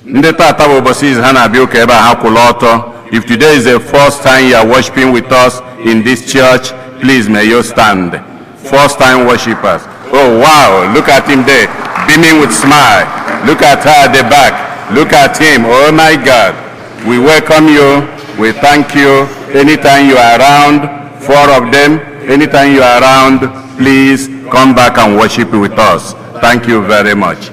Ndị tata bụ ụbọchị izu ha na-abịa ụka ebe a ha kwụrụ ọtọ. If today is the first time you are worshiping with us in this church, please may you stand. First time worshipers. Oh wow, look at him there, beaming with smile. Look at her at the back. Look at him. Oh my God. We welcome you. We thank you. Anytime you are around, 4 of them, anytime you are around, please come back and worship with us. Thank you very much.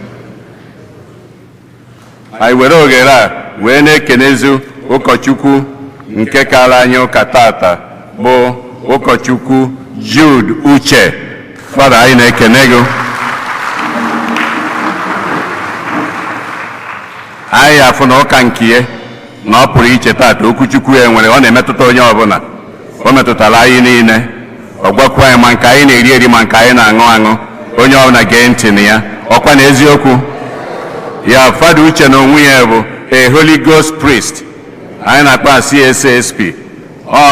I were ohere a wee na-ekenezu ụkọchukwu nke kara anyị ụka tata bụ ụkọchukwu Jude Uche. Fada, anyị na-ekene gị. Anyị afụ na ụka nke ya na ọ pụrụ iche tata. Okwuchukwu ya nwere, ọ na-emetụta onye ọbụla, o metụtara anyị niile. Ọ gwakwa anyị ma nke anyị na-eri eri ma nke anyị na-aṅụ aṅụ, onye ọbụla gee ntị na ya. Ọkwa na eziokwu ya, Fada Uche na onwe ya bụ a Holy Ghost priest. Anyị na-akpa CSSP.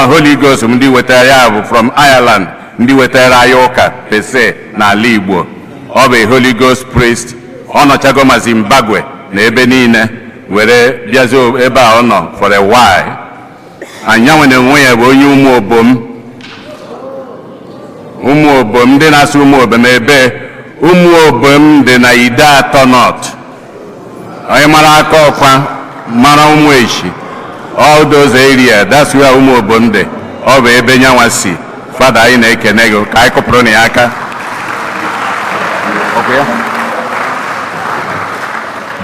Holy Ghost ndị wetara ya bụ from Ireland, ndị wetara anyị ụka pese n'ala Igbo. Ọ bụ a Holy Ghost priest. Ọ nọchago ma Zimbabwe na ebe niile were bịazi ebe a ọ nọ for a while. Anyanwụ na onwe ya bụ onye ụmụ obom, ndị na-asụ ụmụ obom ebe ụmụ obom dị na Ide Atọ North. Onye mara aka ọkwa mara ụmụ echi, all those area, that's where ụmụ obom dị. Ọ bụ ebe nyanwa si. Fada, anyị na-ekene gị ka anyị kụpụrụ na ya aka.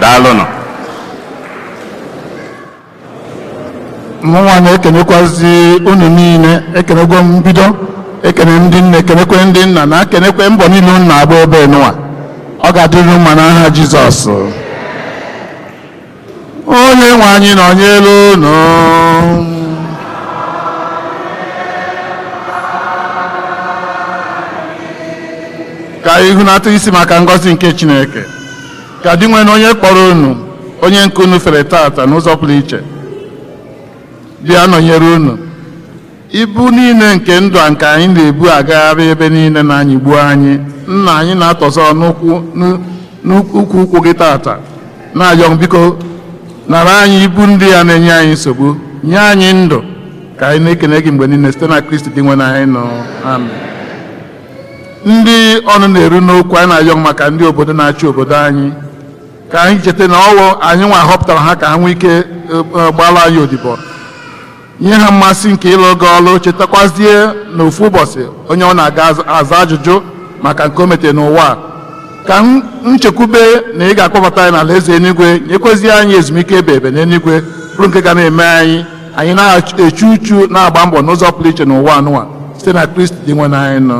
Daalụnụ. Mụnwa na-ekenekwazi unu niile, ekenekwa mbido, ekene ndị nne, ekenekwe ndị nna, na ekenekwe mbọ niile unu na-agba ebe nụwa. Ọ ga-adịrị mma n'aha Jizọs. Onye nwe anyị nọnyere unu. Ka ihunata isi maka ngọzi nke Chineke. Ka dị nwere onye kpọrọ unu, onye nke unu fere tata n'ụzọ pụrụ iche, bịa nọnyere unu. Ibu niile nke ndụ a nke anyị na-ebu agagharị ebe niile na anyị gbuo anyị, nna anyị na-atọzọ n'ukwu gị tata, na-ayọ biko nara anyị ibu ndị ya na-enye anyị nsogbu, nye anyị ndụ, ka anyị na-ekene gị mgbe niile site na Kristi dị nwe na anyị nọ. Amen. Ndị ọnụ na-eru n'okwu, anyị na-ayọ maka ndị obodo na-achị obodo anyị, ka anyị cheta na ọwụ anyị nwa họpụtara ha ka ha nwee ike gbara anyị odibo, nye ha mmasị nke ịlụ oge ọlụ. Chetakwazie n'ofu ụbọchị onye ọ na-aga aza ajụjụ maka nke o metere n'ụwa, ka nchekwube na ị ga-akpọbata anyị n'ala eze eluigwe, nyekwezie anyị ezumike ebe n'eluigwe, bụrụ nke ga na-eme anyị na-echu uchu na-agba mbọ n'ụzọ pụrụ iche n'ụwa anụwa site na Kristi dị nwe anyị nọ.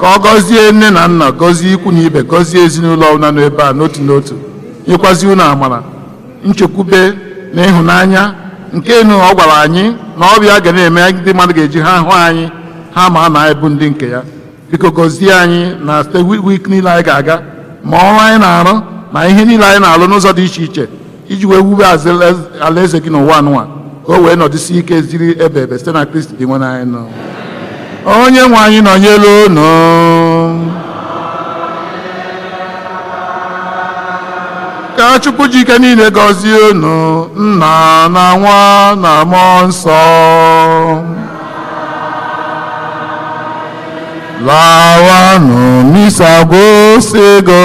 Ka ọ gọzie nne na nna, gọzie ikwu na ibe, gọzie ezinụlọ ọbụla nọ ebe a n'otu n'otu, nyekwazi unu amara, nchekwube na ịhụnanya nke enu ọ gwara anyị na ọbịa ga na-eme ndị mmadụ ga-eji ha hụ anyị ha ma na anyị bụ ndị nke ya. Biko gọzie anyị na site week niile anyị ga-aga ma ọrụ anyị na-arụ na ihe niile anyị na-alụ n'ụzọ dị iche iche iji wee wube alaeze gị n'ụwa anụnwa ka o wee nọdụsi ike ziri ebe ebe site na Kristi dị nwe anyị nọ. Onye nwe anyị nọnyere unu. Ka Chukwu ji ike niile gọzie unu, Nna na Nwa na Mmụọ Nsọ. Lawanụ misa gwụsịgo.